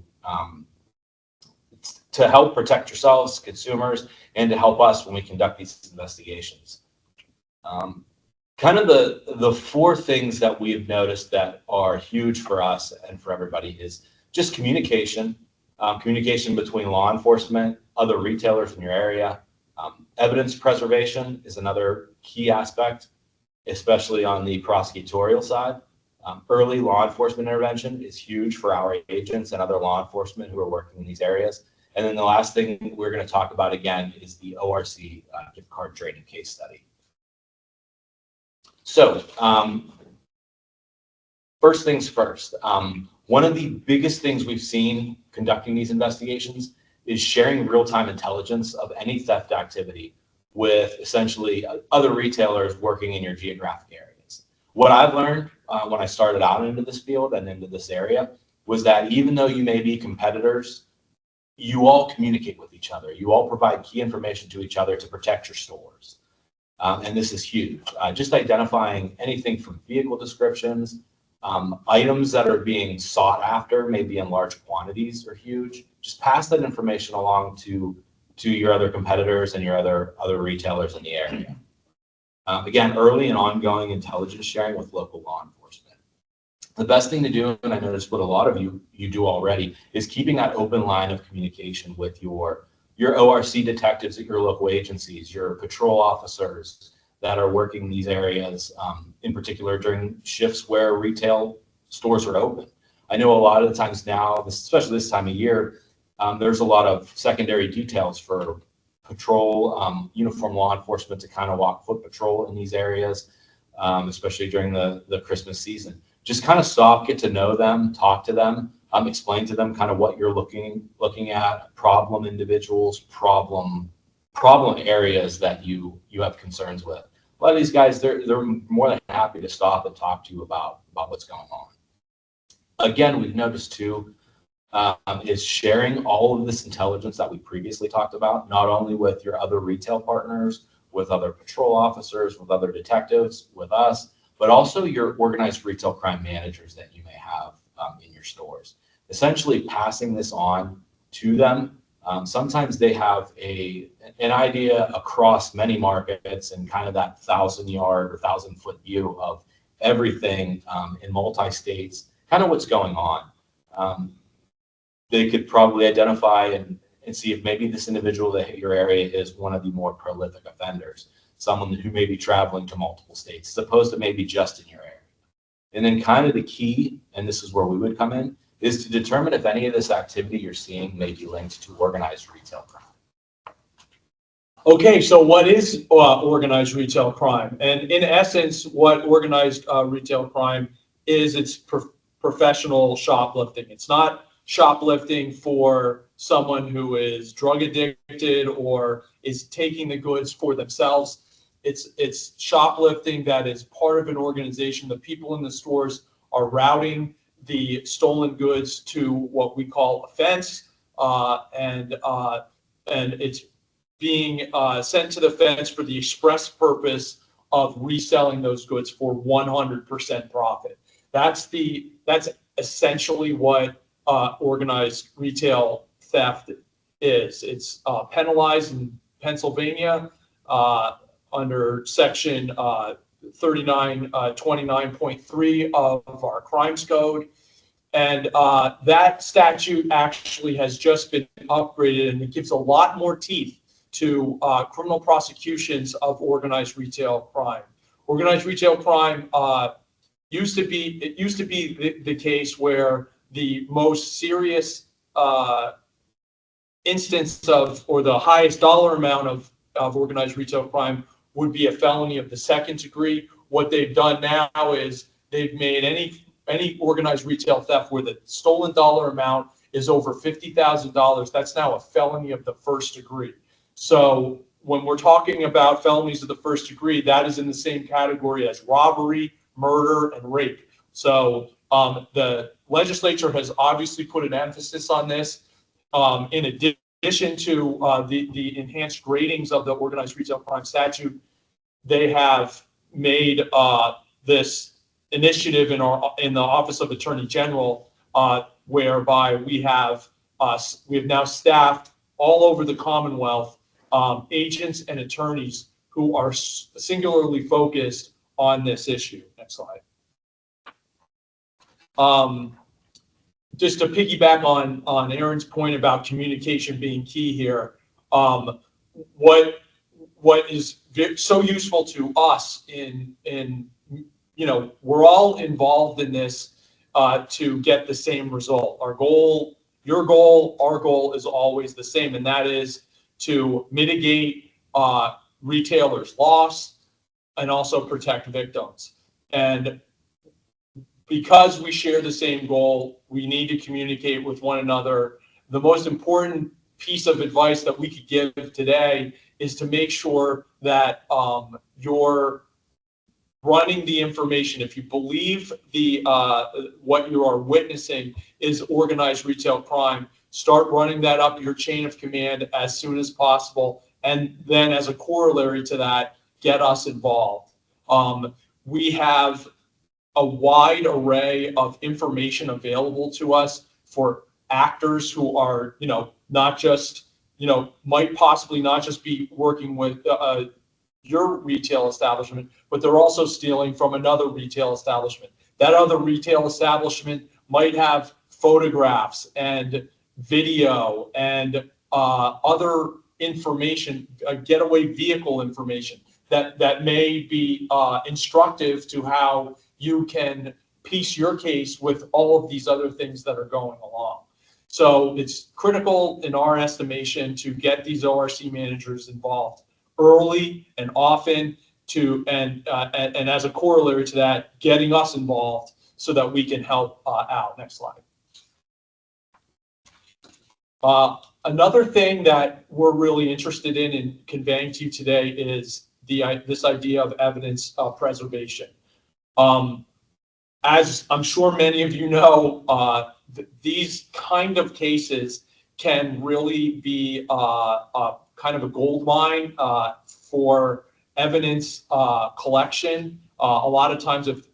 help protect yourselves, consumers, and to help us when we conduct these investigations. Kind of the four things that we've noticed that are huge for us and for everybody is just communication, communication between law enforcement, other retailers in your area. Evidence preservation is another key aspect, especially on the prosecutorial side. Early law enforcement intervention is huge for our agents and other law enforcement who are working in these areas. And then the last thing we're going to talk about again is the ORC gift card trading case study. So first things first, one of the biggest things we've seen conducting these investigations is sharing real-time intelligence of any theft activity with essentially other retailers working in your geographic areas. What I've learned when I started out into this field and into this area was that even though you may be competitors, you all communicate with each other. You all provide key information to each other to protect your stores. And this is huge. Just identifying anything from vehicle descriptions, items that are being sought after, maybe in large quantities, are huge. Just pass that information along to your other competitors and your other retailers in the area. Again, early and ongoing intelligence sharing with local law enforcement. The best thing to do, and I notice what a lot of you do already, is keeping that open line of communication with your ORC detectives at your local agencies, your patrol officers that are working these areas, in particular during shifts where retail stores are open. I know a lot of the times now, especially this time of year, there's a lot of secondary details for patrol, uniform law enforcement to kind of walk foot patrol in these areas, especially during the Christmas season. Just kind of stop, get to know them, talk to them, explain to them kind of what you're looking at, problem individuals, problem areas that you have concerns with. A lot of these guys, they're more than happy to stop and talk to you about what's going on. Again, we've noticed too, is sharing all of this intelligence that we previously talked about, not only with your other retail partners, with other patrol officers, with other detectives, with us, but also your organized retail crime managers that you may have in your stores. Essentially passing this on to them. Sometimes they have an idea across many markets and kind of that 1,000-yard or 1,000-foot view of everything in multi-states, kind of what's going on. They could probably identify and see if maybe this individual that hit your area is one of the more prolific offenders, someone who may be traveling to multiple states, as opposed to maybe just in your area. And then kind of the key, and this is where we would come in, is to determine if any of this activity you're seeing may be linked to organized retail crime.
Okay, so what is organized retail crime? And in essence, what organized retail crime is, it's professional shoplifting. It's not shoplifting for someone who is drug addicted or is taking the goods for themselves. It's shoplifting that is part of an organization. The people in the stores are routing the stolen goods to what we call a fence, and it's being sent to the fence for the express purpose of reselling those goods for 100% profit. That's essentially what organized retail theft is. It's penalized in Pennsylvania under section 3929.3 of our crimes code. And that statute actually has just been upgraded, and it gives a lot more teeth to criminal prosecutions of organized retail crime. Organized retail crime used to be the case where the most serious instance of, or the highest dollar amount of organized retail crime would be a felony of the second degree. What they've done now is they've made any organized retail theft where the stolen dollar amount is over $50,000, that's now a felony of the first degree. So when we're talking about felonies of the first degree, that is in the same category as robbery, murder, and rape. So the legislature has obviously put an emphasis on this. In addition to the enhanced ratings of the organized retail crime statute, they have made this initiative in the Office of Attorney General, whereby we have now staffed all over the Commonwealth agents and attorneys who are singularly focused on this issue. Next slide. just to piggyback on Aaron's point about communication being key here, what is so useful to us in we're all involved in this to get the same result. Our goal, your goal, our goal is always the same, and that is to mitigate retailers' loss and also protect victims. And because we share the same goal, we need to communicate with one another. The most important piece of advice that we could give today is to make sure that you're running the information. If you believe what you are witnessing is organized retail crime, start running that up your chain of command as soon as possible. And then as a corollary to that, get us involved. We have a wide array of information available to us for actors who are, not just, might possibly not just be working with your retail establishment, but they're also stealing from another retail establishment. That other retail establishment might have photographs and video and other information, getaway vehicle information that may be instructive to how you can piece your case with all of these other things that are going along. So it's critical in our estimation to get these ORC managers involved early and often, and as a corollary to that, getting us involved so that we can help out. Next slide. Another thing that we're really interested in conveying to you today is this idea of evidence preservation. As I'm sure many of you know, these kind of cases can really be kind of a gold mine for evidence collection. A lot of times, if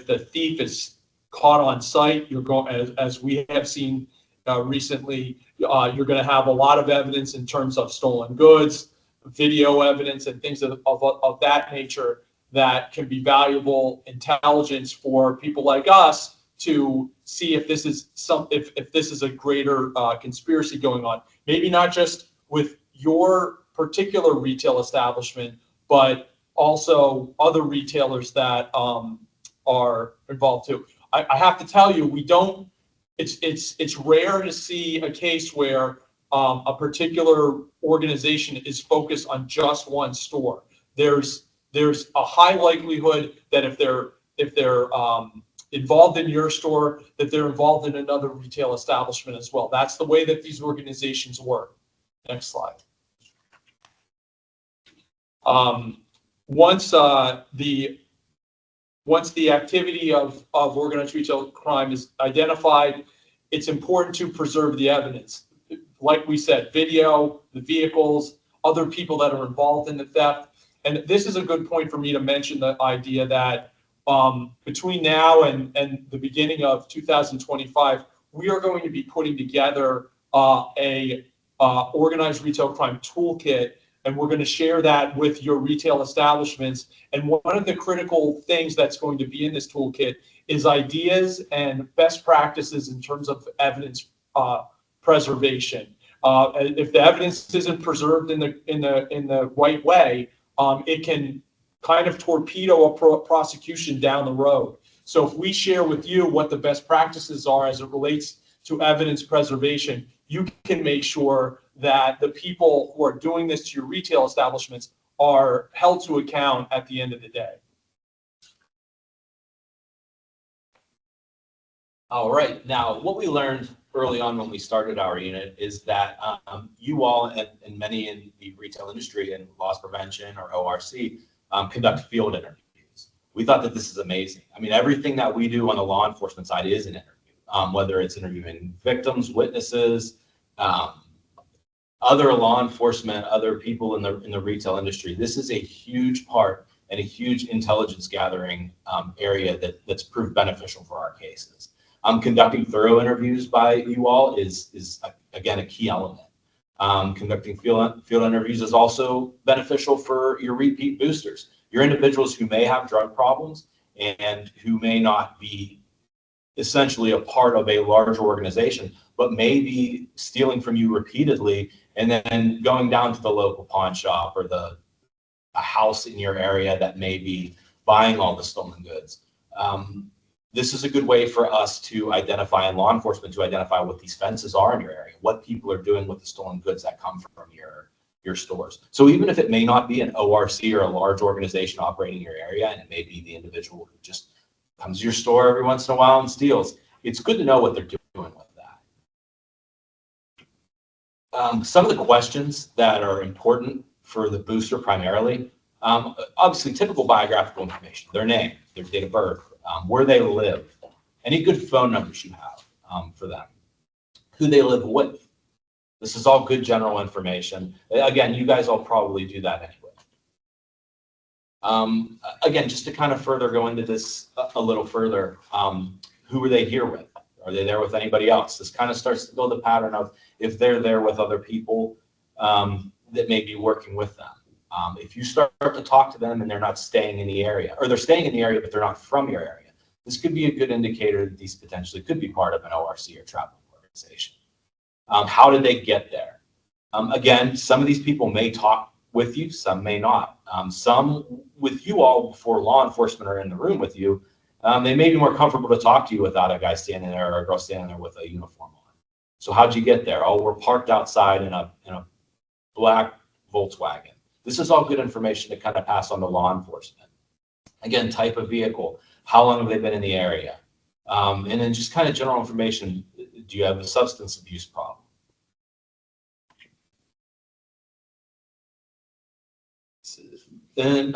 the thief is caught on site, you're going, as we have seen recently, you're going to have a lot of evidence in terms of stolen goods, video evidence, and things of that nature that can be valuable intelligence for people like us to see if this is if this is a greater conspiracy going on. Maybe not just with your particular retail establishment, but also other retailers that are involved too. I have to tell you, we don't. It's rare to see a case where a particular organization is focused on just one store. There's a high likelihood that if they're involved in your store, that they're involved in another retail establishment as well. That's the way that these organizations work. Next slide. Once the activity of organized retail crime is identified, it's important to preserve the evidence. Like we said, video, the vehicles, other people that are involved in the theft. And this is a good point for me to mention the idea that between now and the beginning of 2025, we are going to be putting together a organized retail crime toolkit, and we're going to share that with your retail establishments. And one of the critical things that's going to be in this toolkit is ideas and best practices in terms of evidence preservation. If the evidence isn't preserved in the right way, it can kind of torpedo a prosecution down the road. So if we share with you what the best practices are as it relates to evidence preservation, you can make sure that the people who are doing this to your retail establishments are held to account at the end of the day.
All right. Now, what we learned early on when we started our unit is that you all and many in the retail industry and loss prevention or ORC conduct field interviews. We thought that this is amazing. I mean, everything that we do on the law enforcement side is an interview, whether it's interviewing victims, witnesses, other law enforcement, other people in the retail industry. This is a huge part and a huge intelligence gathering area that's proved beneficial for our cases. Conducting thorough interviews by you all is again a key element. Conducting field interviews is also beneficial for your repeat boosters, your individuals who may have drug problems and who may not be essentially a part of a larger organization, but maybe stealing from you repeatedly and then going down to the local pawn shop or a house in your area that may be buying all the stolen goods. This is a good way for us to identify, and law enforcement to identify, what these fences are in your area, what people are doing with the stolen goods that come from your stores. So even if it may not be an ORC or a large organization operating in your area, and it may be the individual who just comes to your store every once in a while and steals, it's good to know what they're doing with that. Some of the questions that are important for the booster primarily, obviously typical biographical information, their name, their date of birth, where they live, any good phone numbers you have for them, who they live with. This is all good general information. Again, you guys all probably do that anyway. Again, just to kind of further go into this a little further, who are they here with? Are they there with anybody else? This kind of starts to build a pattern of if they're there with other people that may be working with them. If you start to talk to them and they're not staying in the area, or they're staying in the area but they're not from your area, this could be a good indicator that these potentially could be part of an ORC or traveling organization. How did they get there? Again, some of these people may talk with you, some may not. Some with you all before law enforcement are in the room with you, they may be more comfortable to talk to you without a guy standing there or a girl standing there with a uniform on. So how'd you get there? Oh, we're parked outside in a black Volkswagen. This is all good information to kind of pass on to law enforcement. Again, type of vehicle, how long have they been in the area? And then just kind of general information. Do you have a substance abuse problem? And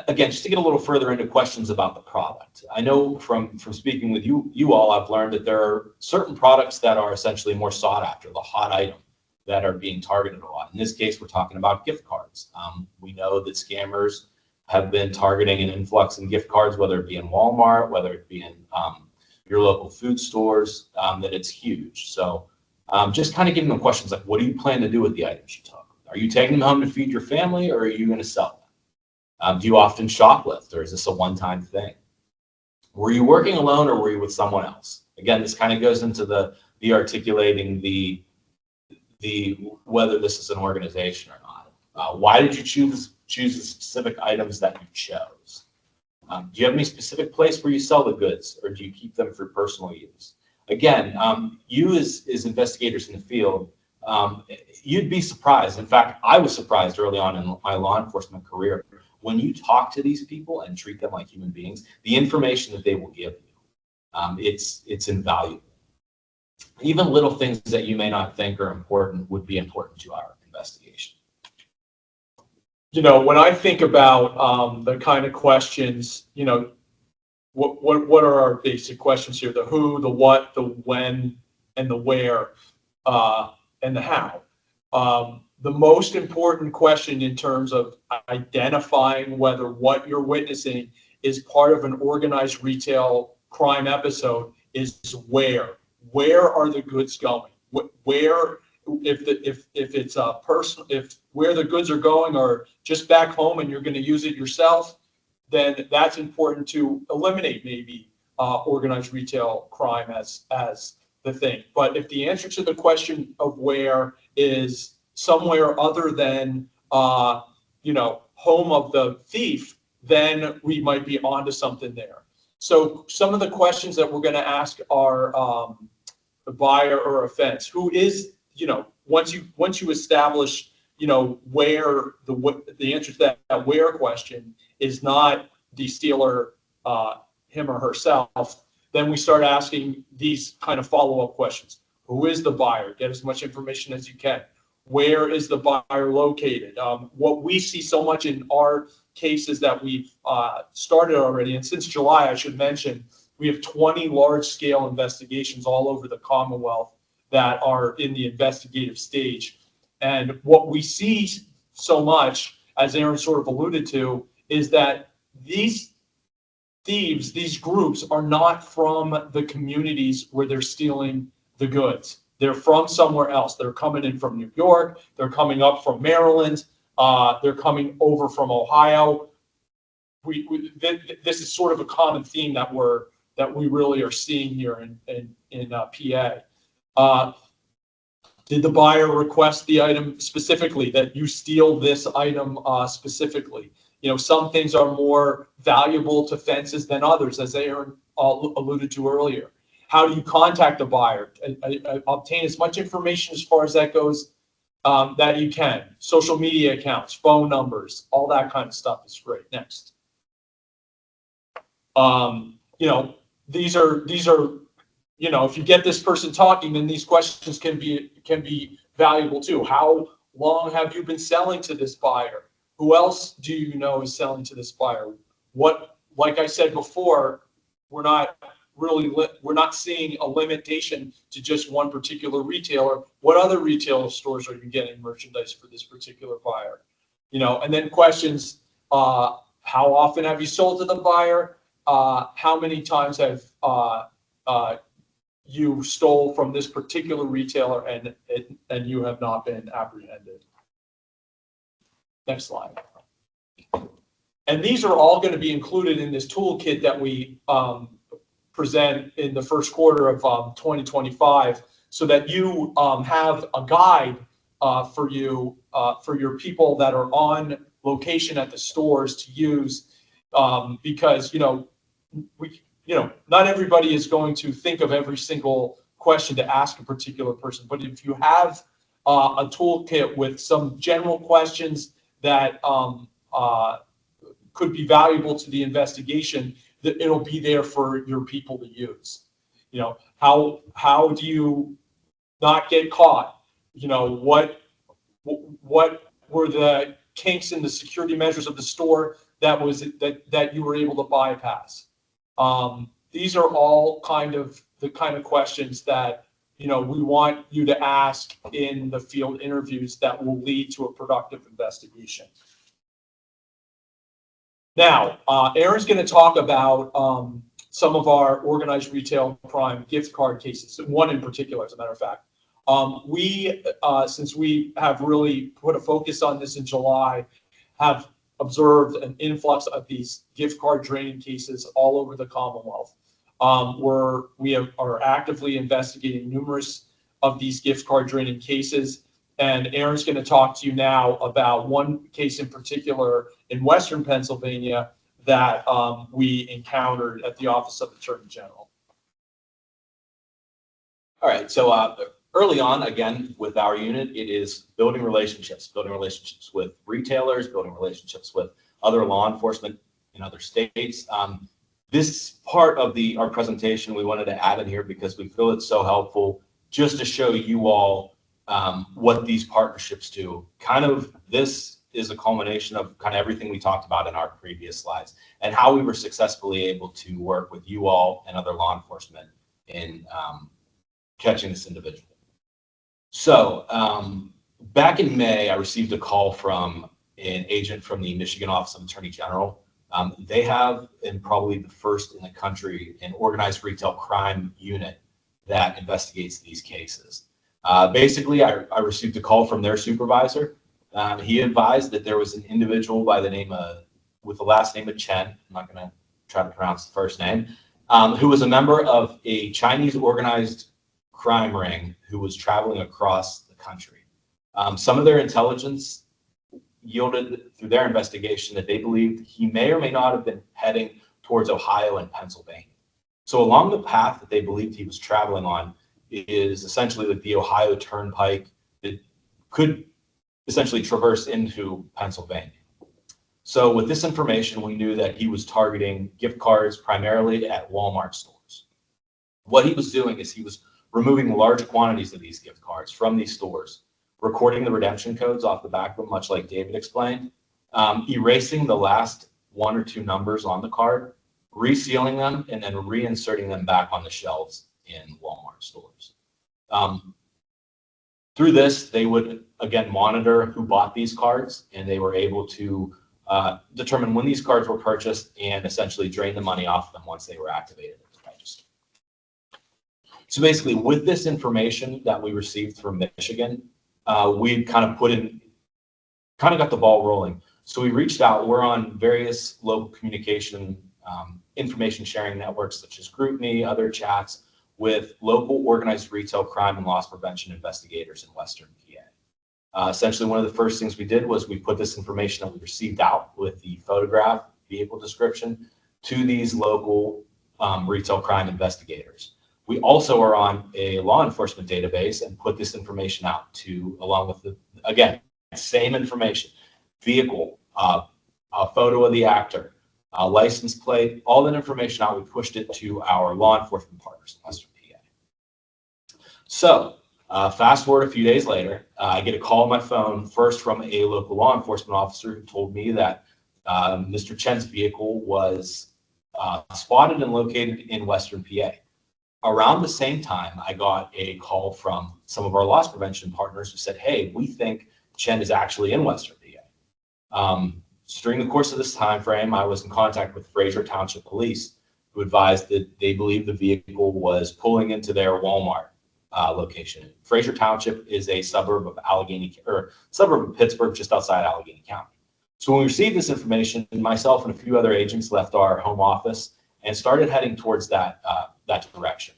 again, just to get a little further into questions about the product. I know from speaking with you all, I've learned that there are certain products that are essentially more sought after, the hot item, that are being targeted a lot. In this case, we're talking about gift cards. We know that scammers have been targeting an influx in gift cards, whether it be in Walmart, whether it be in your local food stores, that it's huge. So just kind of giving them questions like, what do you plan to do with the items you took? Are you taking them home to feed your family, or are you going to sell them? Do you often shoplift, or is this a one-time thing? Were you working alone, or were you with someone else? Again, this kind of goes into the articulating the whether this is an organization or not. Why did you choose the specific items that you chose? Do you have any specific place where you sell the goods, or do you keep them for personal use? Again, you as investigators in the field, you'd be surprised. In fact, I was surprised early on in my law enforcement career when you talk to these people and treat them like human beings, the information that they will give you, it's invaluable. Even little things that you may not think are important would be important to our investigation.
You know, when I think about the kind of questions, you know, what are our basic questions here? The who, the what, the when, and the where, and the how. The most important question in terms of identifying whether what you're witnessing is part of an organized retail crime episode is where. Where are the goods going? Where, if it's a person, if where the goods are going are just back home and you're going to use it yourself, then that's important to eliminate maybe organized retail crime as the thing. But if the answer to the question of where is somewhere other than you know, home of the thief, then we might be onto something there. So some of the questions that we're going to ask are the buyer or offense. Who is, you know, once you establish, you know, where the answer to that where question is not the stealer, him or herself, then we start asking these kind of follow-up questions. Who is the buyer? Get as much information as you can. Where is the buyer located? What we see so much in our cases that we've started already, and since July, I should mention, we have 20 large-scale investigations all over the Commonwealth that are in the investigative stage. And what we see so much, as Aaron sort of alluded to, is that these thieves, these groups, are not from the communities where they're stealing the goods. They're from somewhere else. They're coming in from New York. They're coming up from Maryland. They're coming over from Ohio. This is sort of a common theme that we're that we really are seeing here in PA. Did the buyer request the item specifically, that you steal this item specifically? You know, some things are more valuable to fences than others, as Aaron alluded to earlier. How do you contact a buyer? Obtain as much information as far as that goes that you can. Social media accounts, phone numbers, all that kind of stuff is great. Next. You know, these are, you know, if you get this person talking, then these questions can be valuable too. How long have you been selling to this buyer? Who else do you know is selling to this buyer? What, like I said before, we're not seeing a limitation to just one particular retailer. What other retail stores are you getting merchandise for this particular buyer? You know, and then questions, how often have you sold to the buyer? How many times have you stole from this particular retailer and you have not been apprehended? Next slide. And these are all going to be included in this toolkit that we present in the first quarter of 2025, so that you have a guide for your people that are on location at the stores to use, because not everybody is going to think of every single question to ask a particular person. But if you have a toolkit with some general questions that could be valuable to the investigation, that it'll be there for your people to use. You know, how do you not get caught? You know, what were the kinks in the security measures of the store that you were able to bypass? These are all the kind of questions that, you know, we want you to ask in the field interviews that will lead to a productive investigation. Now, Aaron's going to talk about some of our organized retail crime gift card cases, one in particular, as a matter of fact. Since we have really put a focus on this in July, have observed an influx of these gift card draining cases all over the Commonwealth. We are actively investigating numerous of these gift card draining cases. And Aaron's going to talk to you now about one case in particular in Western Pennsylvania that we encountered at the Office of Attorney General.
All right, so early on, again, with our unit, it is building relationships with retailers, building relationships with other law enforcement in other states. This part of our presentation we wanted to add in here because we feel it's so helpful just to show you all what these partnerships do. This is a culmination of kind of everything we talked about in our previous slides and how we were successfully able to work with you all and other law enforcement in catching this individual. So back in May, I received a call from an agent from the Michigan Office of Attorney General. They have, and probably the first in the country, an organized retail crime unit that investigates these cases. Basically, I received a call from their supervisor. He advised that there was an individual by the name with the last name of Chen, I'm not going to try to pronounce the first name, who was a member of a Chinese organized crime ring who was traveling across the country. Some of their intelligence yielded through their investigation that they believed he may or may not have been heading towards Ohio and Pennsylvania. So along the path that they believed he was traveling on is essentially like the Ohio Turnpike that could essentially traverse into Pennsylvania. So with this information, we knew that he was targeting gift cards primarily at Walmart stores. What he was doing is he was removing large quantities of these gift cards from these stores, recording the redemption codes off the back of them, much like David explained, erasing the last one or two numbers on the card, resealing them, and then reinserting them back on the shelves in Walmart stores. Through this, they would, again, monitor who bought these cards, and they were able to determine when these cards were purchased and essentially drain the money off them once they were activated at the register. So basically, with this information that we received from Michigan, we kind of got the ball rolling. So we reached out. We're on various local communication information sharing networks such as GroupMe, other chats with local organized retail crime and loss prevention investigators in Western PA. Essentially, one of the first things we did was we put this information that we received out with the photograph, vehicle description to these local retail crime investigators. We also are on a law enforcement database and put this information out to, along with the, again, same information, vehicle, a photo of the actor, license plate, all that information out. We pushed it to our law enforcement partners in Western PA. So fast forward a few days later, I get a call on my phone, first from a local law enforcement officer who told me that Mr. Chen's vehicle was spotted and located in Western PA. Around the same time, I got a call from some of our loss prevention partners who said, hey, we think Chen is actually in Western PA. During the course of this time frame, I was in contact with Fraser Township Police, who advised that they believe the vehicle was pulling into their Walmart location. Fraser Township is a suburb of suburb of Pittsburgh, just outside Allegheny County. So when we received this information, myself and a few other agents left our home office and started heading towards that direction.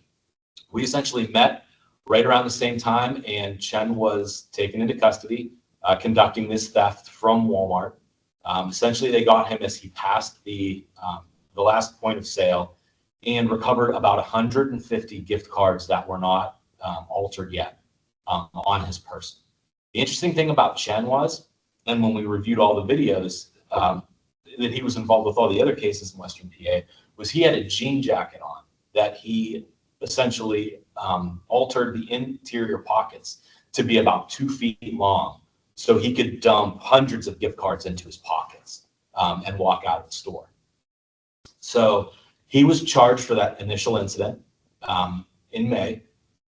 We essentially met right around the same time, and Chen was taken into custody, conducting this theft from Walmart. Essentially, they got him as he passed the last point of sale and recovered about 150 gift cards that were not altered yet on his person. The interesting thing about Chen was, and when we reviewed all the videos, that he was involved with all the other cases in Western PA, was he had a jean jacket on that he essentially altered the interior pockets to be about 2 feet long, so he could dump hundreds of gift cards into his pockets and walk out of the store. So he was charged for that initial incident in May.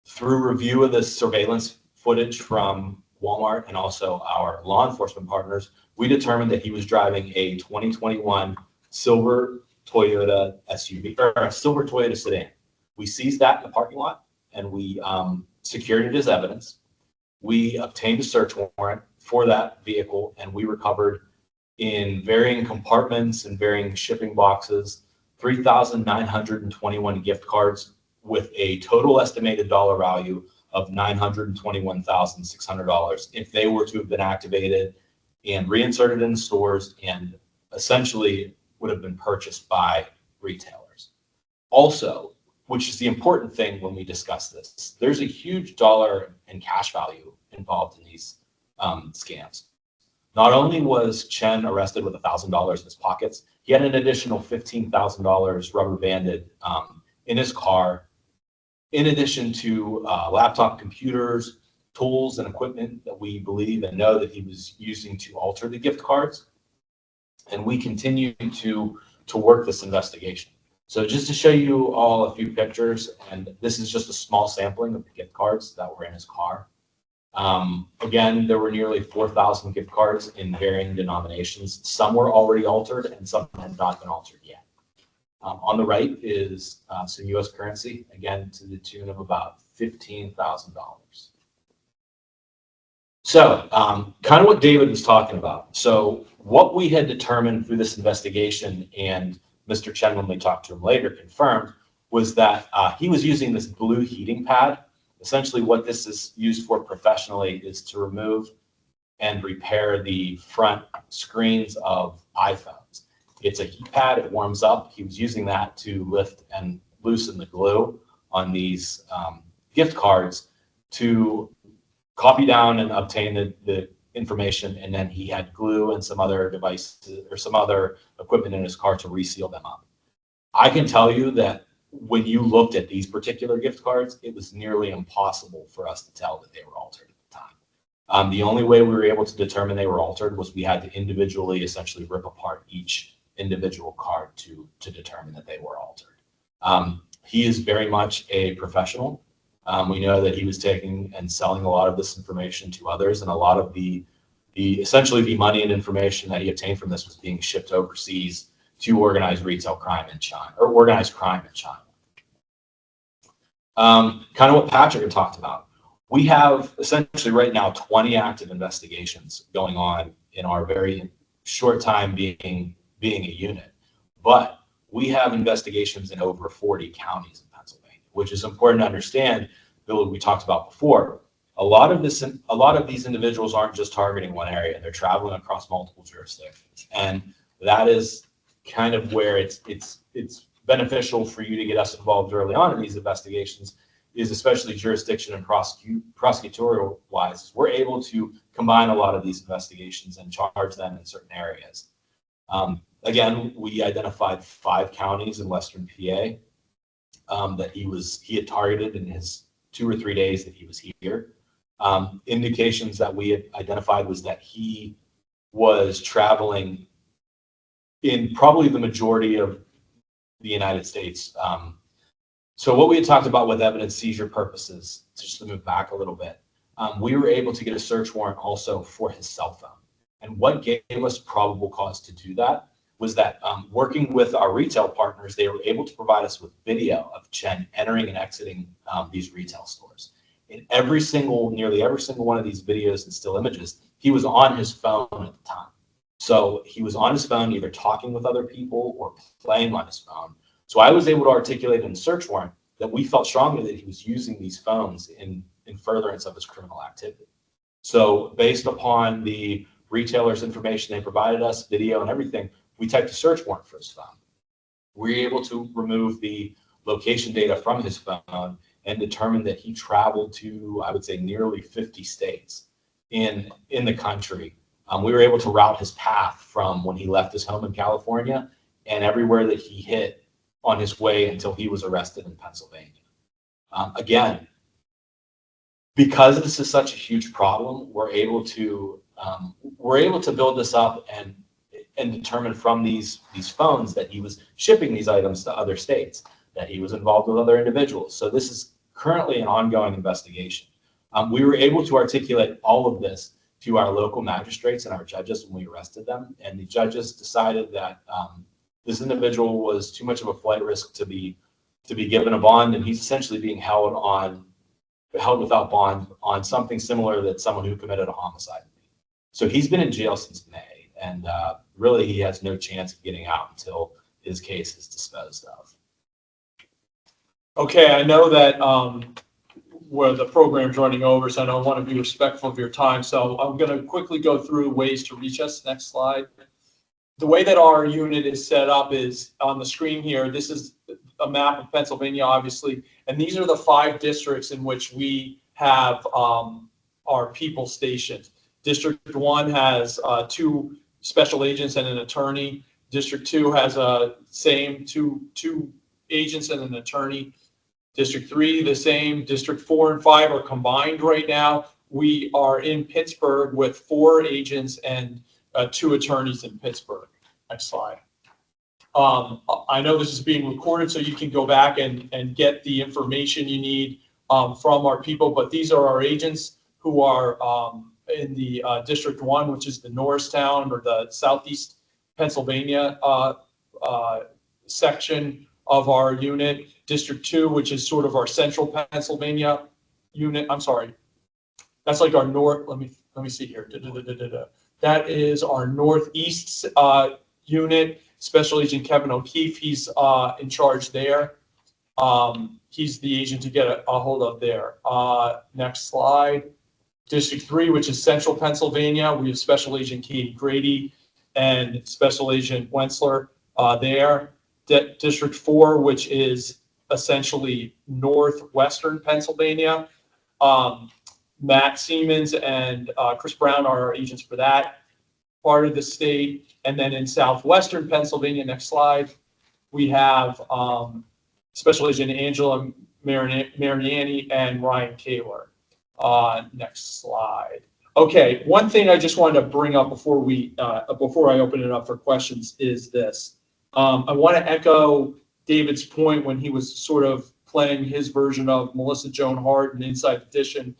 Through review of the surveillance footage from Walmart and also our law enforcement partners, we determined that he was driving a 2021 silver Toyota SUV, or a silver Toyota sedan. We seized that in the parking lot and we secured it as evidence. We obtained a search warrant for that vehicle, and we recovered in varying compartments and varying shipping boxes 3,921 gift cards with a total estimated dollar value of $921,600 if they were to have been activated and reinserted in stores and essentially would have been purchased by retailers. Also, which is the important thing when we discuss this, there's a huge dollar and cash value involved in these scams. Not only was Chen arrested with $1,000 in his pockets, he had an additional $15,000 rubber banded in his car, in addition to laptop computers, tools, and equipment that we believe and know that he was using to alter the gift cards. And we continue to work this investigation. So just to show you all a few pictures, and this is just a small sampling of the gift cards that were in his car. Again, there were nearly 4,000 gift cards in varying denominations. Some were already altered and some had not been altered yet. On the right is some US currency, again, to the tune of about $15,000. So kind of what David was talking about. So what we had determined through this investigation, and Mr. Chen, when we talked to him later, confirmed, was that he was using this blue heating pad. Essentially what this is used for professionally is to remove and repair the front screens of iPhones. It's a heat pad, it warms up. He was using that to lift and loosen the glue on these gift cards to copy down and obtain the information, and then he had glue and some other devices or some other equipment in his car to reseal them up. I can tell you that when you looked at these particular gift cards, it was nearly impossible for us to tell that they were altered at the time. The only way we were able to determine they were altered was we had to individually essentially rip apart each individual card to determine that they were altered. He is very much a professional. We know that he was taking and selling a lot of this information to others, and a lot of the essentially the money and information that he obtained from this was being shipped overseas to organized retail crime in China, or organized crime in China. Kind of what Patrick had talked about. We have essentially right now 20 active investigations going on in our very short time being a unit. But we have investigations in over 40 counties in Pennsylvania, which is important to understand. Bill, we talked about before. A lot of these individuals aren't just targeting one area; they're traveling across multiple jurisdictions, and that is kind of where it's beneficial for you to get us involved early on in these investigations. Is especially jurisdiction and prosecutorial wise, we're able to combine a lot of these investigations and charge them in certain areas. Again, we identified 5 counties in Western PA that he had targeted in his 2 or 3 days that he was here. Indications that we had identified was that he was traveling in probably the majority of the United States. So what we had talked about with evidence seizure purposes, just to move back a little bit, we were able to get a search warrant also for his cell phone. And what gave us probable cause to do that was that working with our retail partners, they were able to provide us with video of Chen entering and exiting these retail stores. In nearly every single one of these videos and still images, he was on his phone at the time. So he was on his phone, either talking with other people or playing on his phone. So I was able to articulate in the search warrant that we felt strongly that he was using these phones in furtherance of his criminal activity. So based upon the retailer's information they provided us, video and everything, we typed a search warrant for his phone. We were able to remove the location data from his phone and determine that he traveled to, I would say, nearly 50 states in the country. We were able to route his path from when he left his home in California and everywhere that he hit on his way until he was arrested in Pennsylvania. Again, because this is such a huge problem, we're able to build this up and determine from these phones that he was shipping these items to other states, that he was involved with other individuals. So this is currently an ongoing investigation. We were able to articulate all of this to our local magistrates and our judges when we arrested them, and the judges decided that this individual was too much of a flight risk to be given a bond, and he's essentially being held without bond on something similar that someone who committed a homicide. So he's been in jail since May, and really he has no chance of getting out until his case is disposed of.
Okay, I know that where the program's running over, so I don't want to be respectful of your time. So I'm going to quickly go through ways to reach us. Next slide. The way that our unit is set up is on the screen here. This is a map of Pennsylvania, obviously, and these are the 5 districts in which we have our people stationed. District 1 has 2 special agents and an attorney. District 2 has same two agents and an attorney. District 3 the same. District 4 and 5 are combined right now. We are in Pittsburgh with 4 agents and 2 attorneys in Pittsburgh. Next slide. I know this is being recorded, so you can go back and get the information you need from our people, but these are our agents who are in the District 1, which is the Norristown or the Southeast Pennsylvania section of our unit. District 2, which is sort of our Central Pennsylvania unit. I'm sorry. That's like our north. Let me see here. That is our Northeast unit. Special Agent Kevin O'Keefe, he's in charge there. He's the agent to get a hold of there. Next slide. District 3, which is Central Pennsylvania, we have Special Agent Katie Grady and Special Agent Wentzler there. District 4, which is essentially northwestern Pennsylvania. Matt Siemens and Chris Brown are our agents for that part of the state. And then in southwestern Pennsylvania, next slide, we have Special Agent Angela Mariani and Ryan Kaler. Next slide. Okay, one thing I just wanted to bring up before I open it up for questions is this. I want to echo David's point when he was sort of playing his version of Melissa Joan Hart and Inside Edition.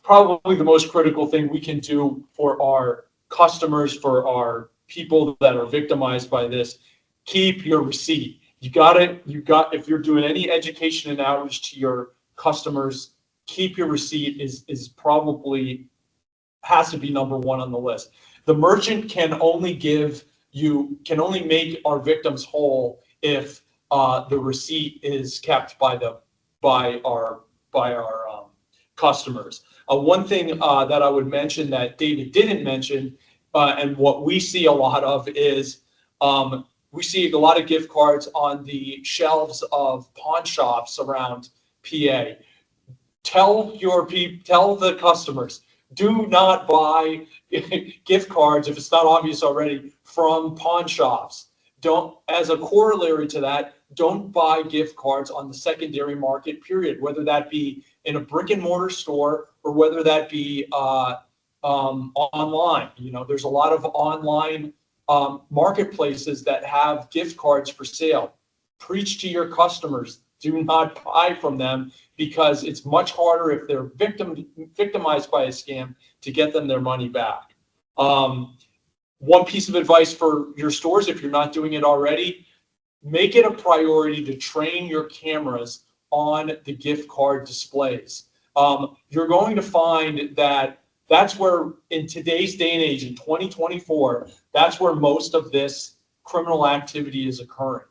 Probably the most critical thing we can do for our customers, for our people that are victimized by this, keep your receipt. If you're doing any education and outreach to your customers, keep your receipt is probably has to be number 1 on the list. The merchant can only give you can only make our victims whole if the receipt is kept by our customers. One thing that I would mention that David didn't mention, and what we see a lot of is we see a lot of gift cards on the shelves of pawn shops around PA. Tell the customers, do not buy gift cards, if it's not obvious already, from pawn shops. Don't, as a corollary to that, don't buy gift cards on the secondary market, period, whether that be in a brick and mortar store or whether that be online. You know, there's a lot of online marketplaces that have gift cards for sale. Preach to your customers, do not buy from them, because it's much harder if they're victimized by a scam to get them their money back. One piece of advice for your stores, if you're not doing it already, make it a priority to train your cameras on the gift card displays. You're going to find that that's where, in today's day and age, in 2024, that's where most of this criminal activity is occurring.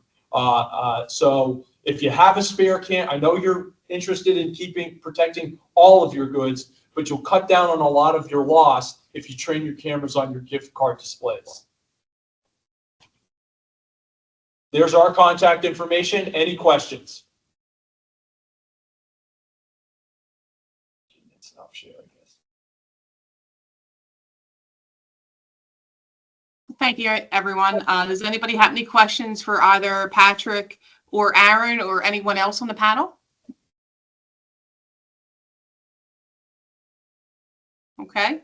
So if you have a spare cam, I know you're interested in protecting all of your goods, but you'll cut down on a lot of your loss if you train your cameras on your gift card displays. There's our contact information. Any questions? Stop share, I guess.
Thank you, everyone. Does anybody have any questions for either Patrick or Aaron or anyone else on the panel? Okay.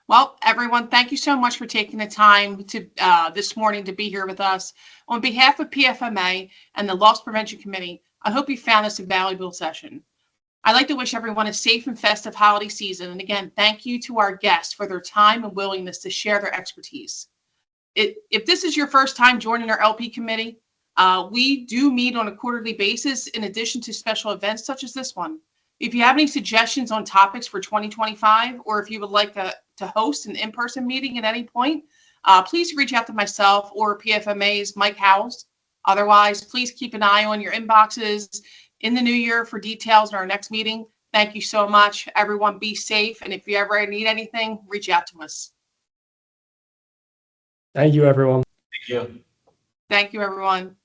Well, everyone, thank you so much for taking the time to this morning to be here with us. On behalf of PFMA and the Loss Prevention Committee, I hope you found this a valuable session. I'd like to wish everyone a safe and festive holiday season. And again, thank you to our guests for their time and willingness to share their expertise. If this is your first time joining our LP committee, we do meet on a quarterly basis in addition to special events such as this one. If you have any suggestions on topics for 2025, or if you would like to host an in-person meeting at any point, please reach out to myself or PFMA's Mike Howells. Otherwise, please keep an eye on your inboxes in the new year for details in our next meeting. Thank you so much. Everyone be safe. And if you ever need anything, reach out to us.
Thank you, everyone.
Thank you.
Thank you, everyone.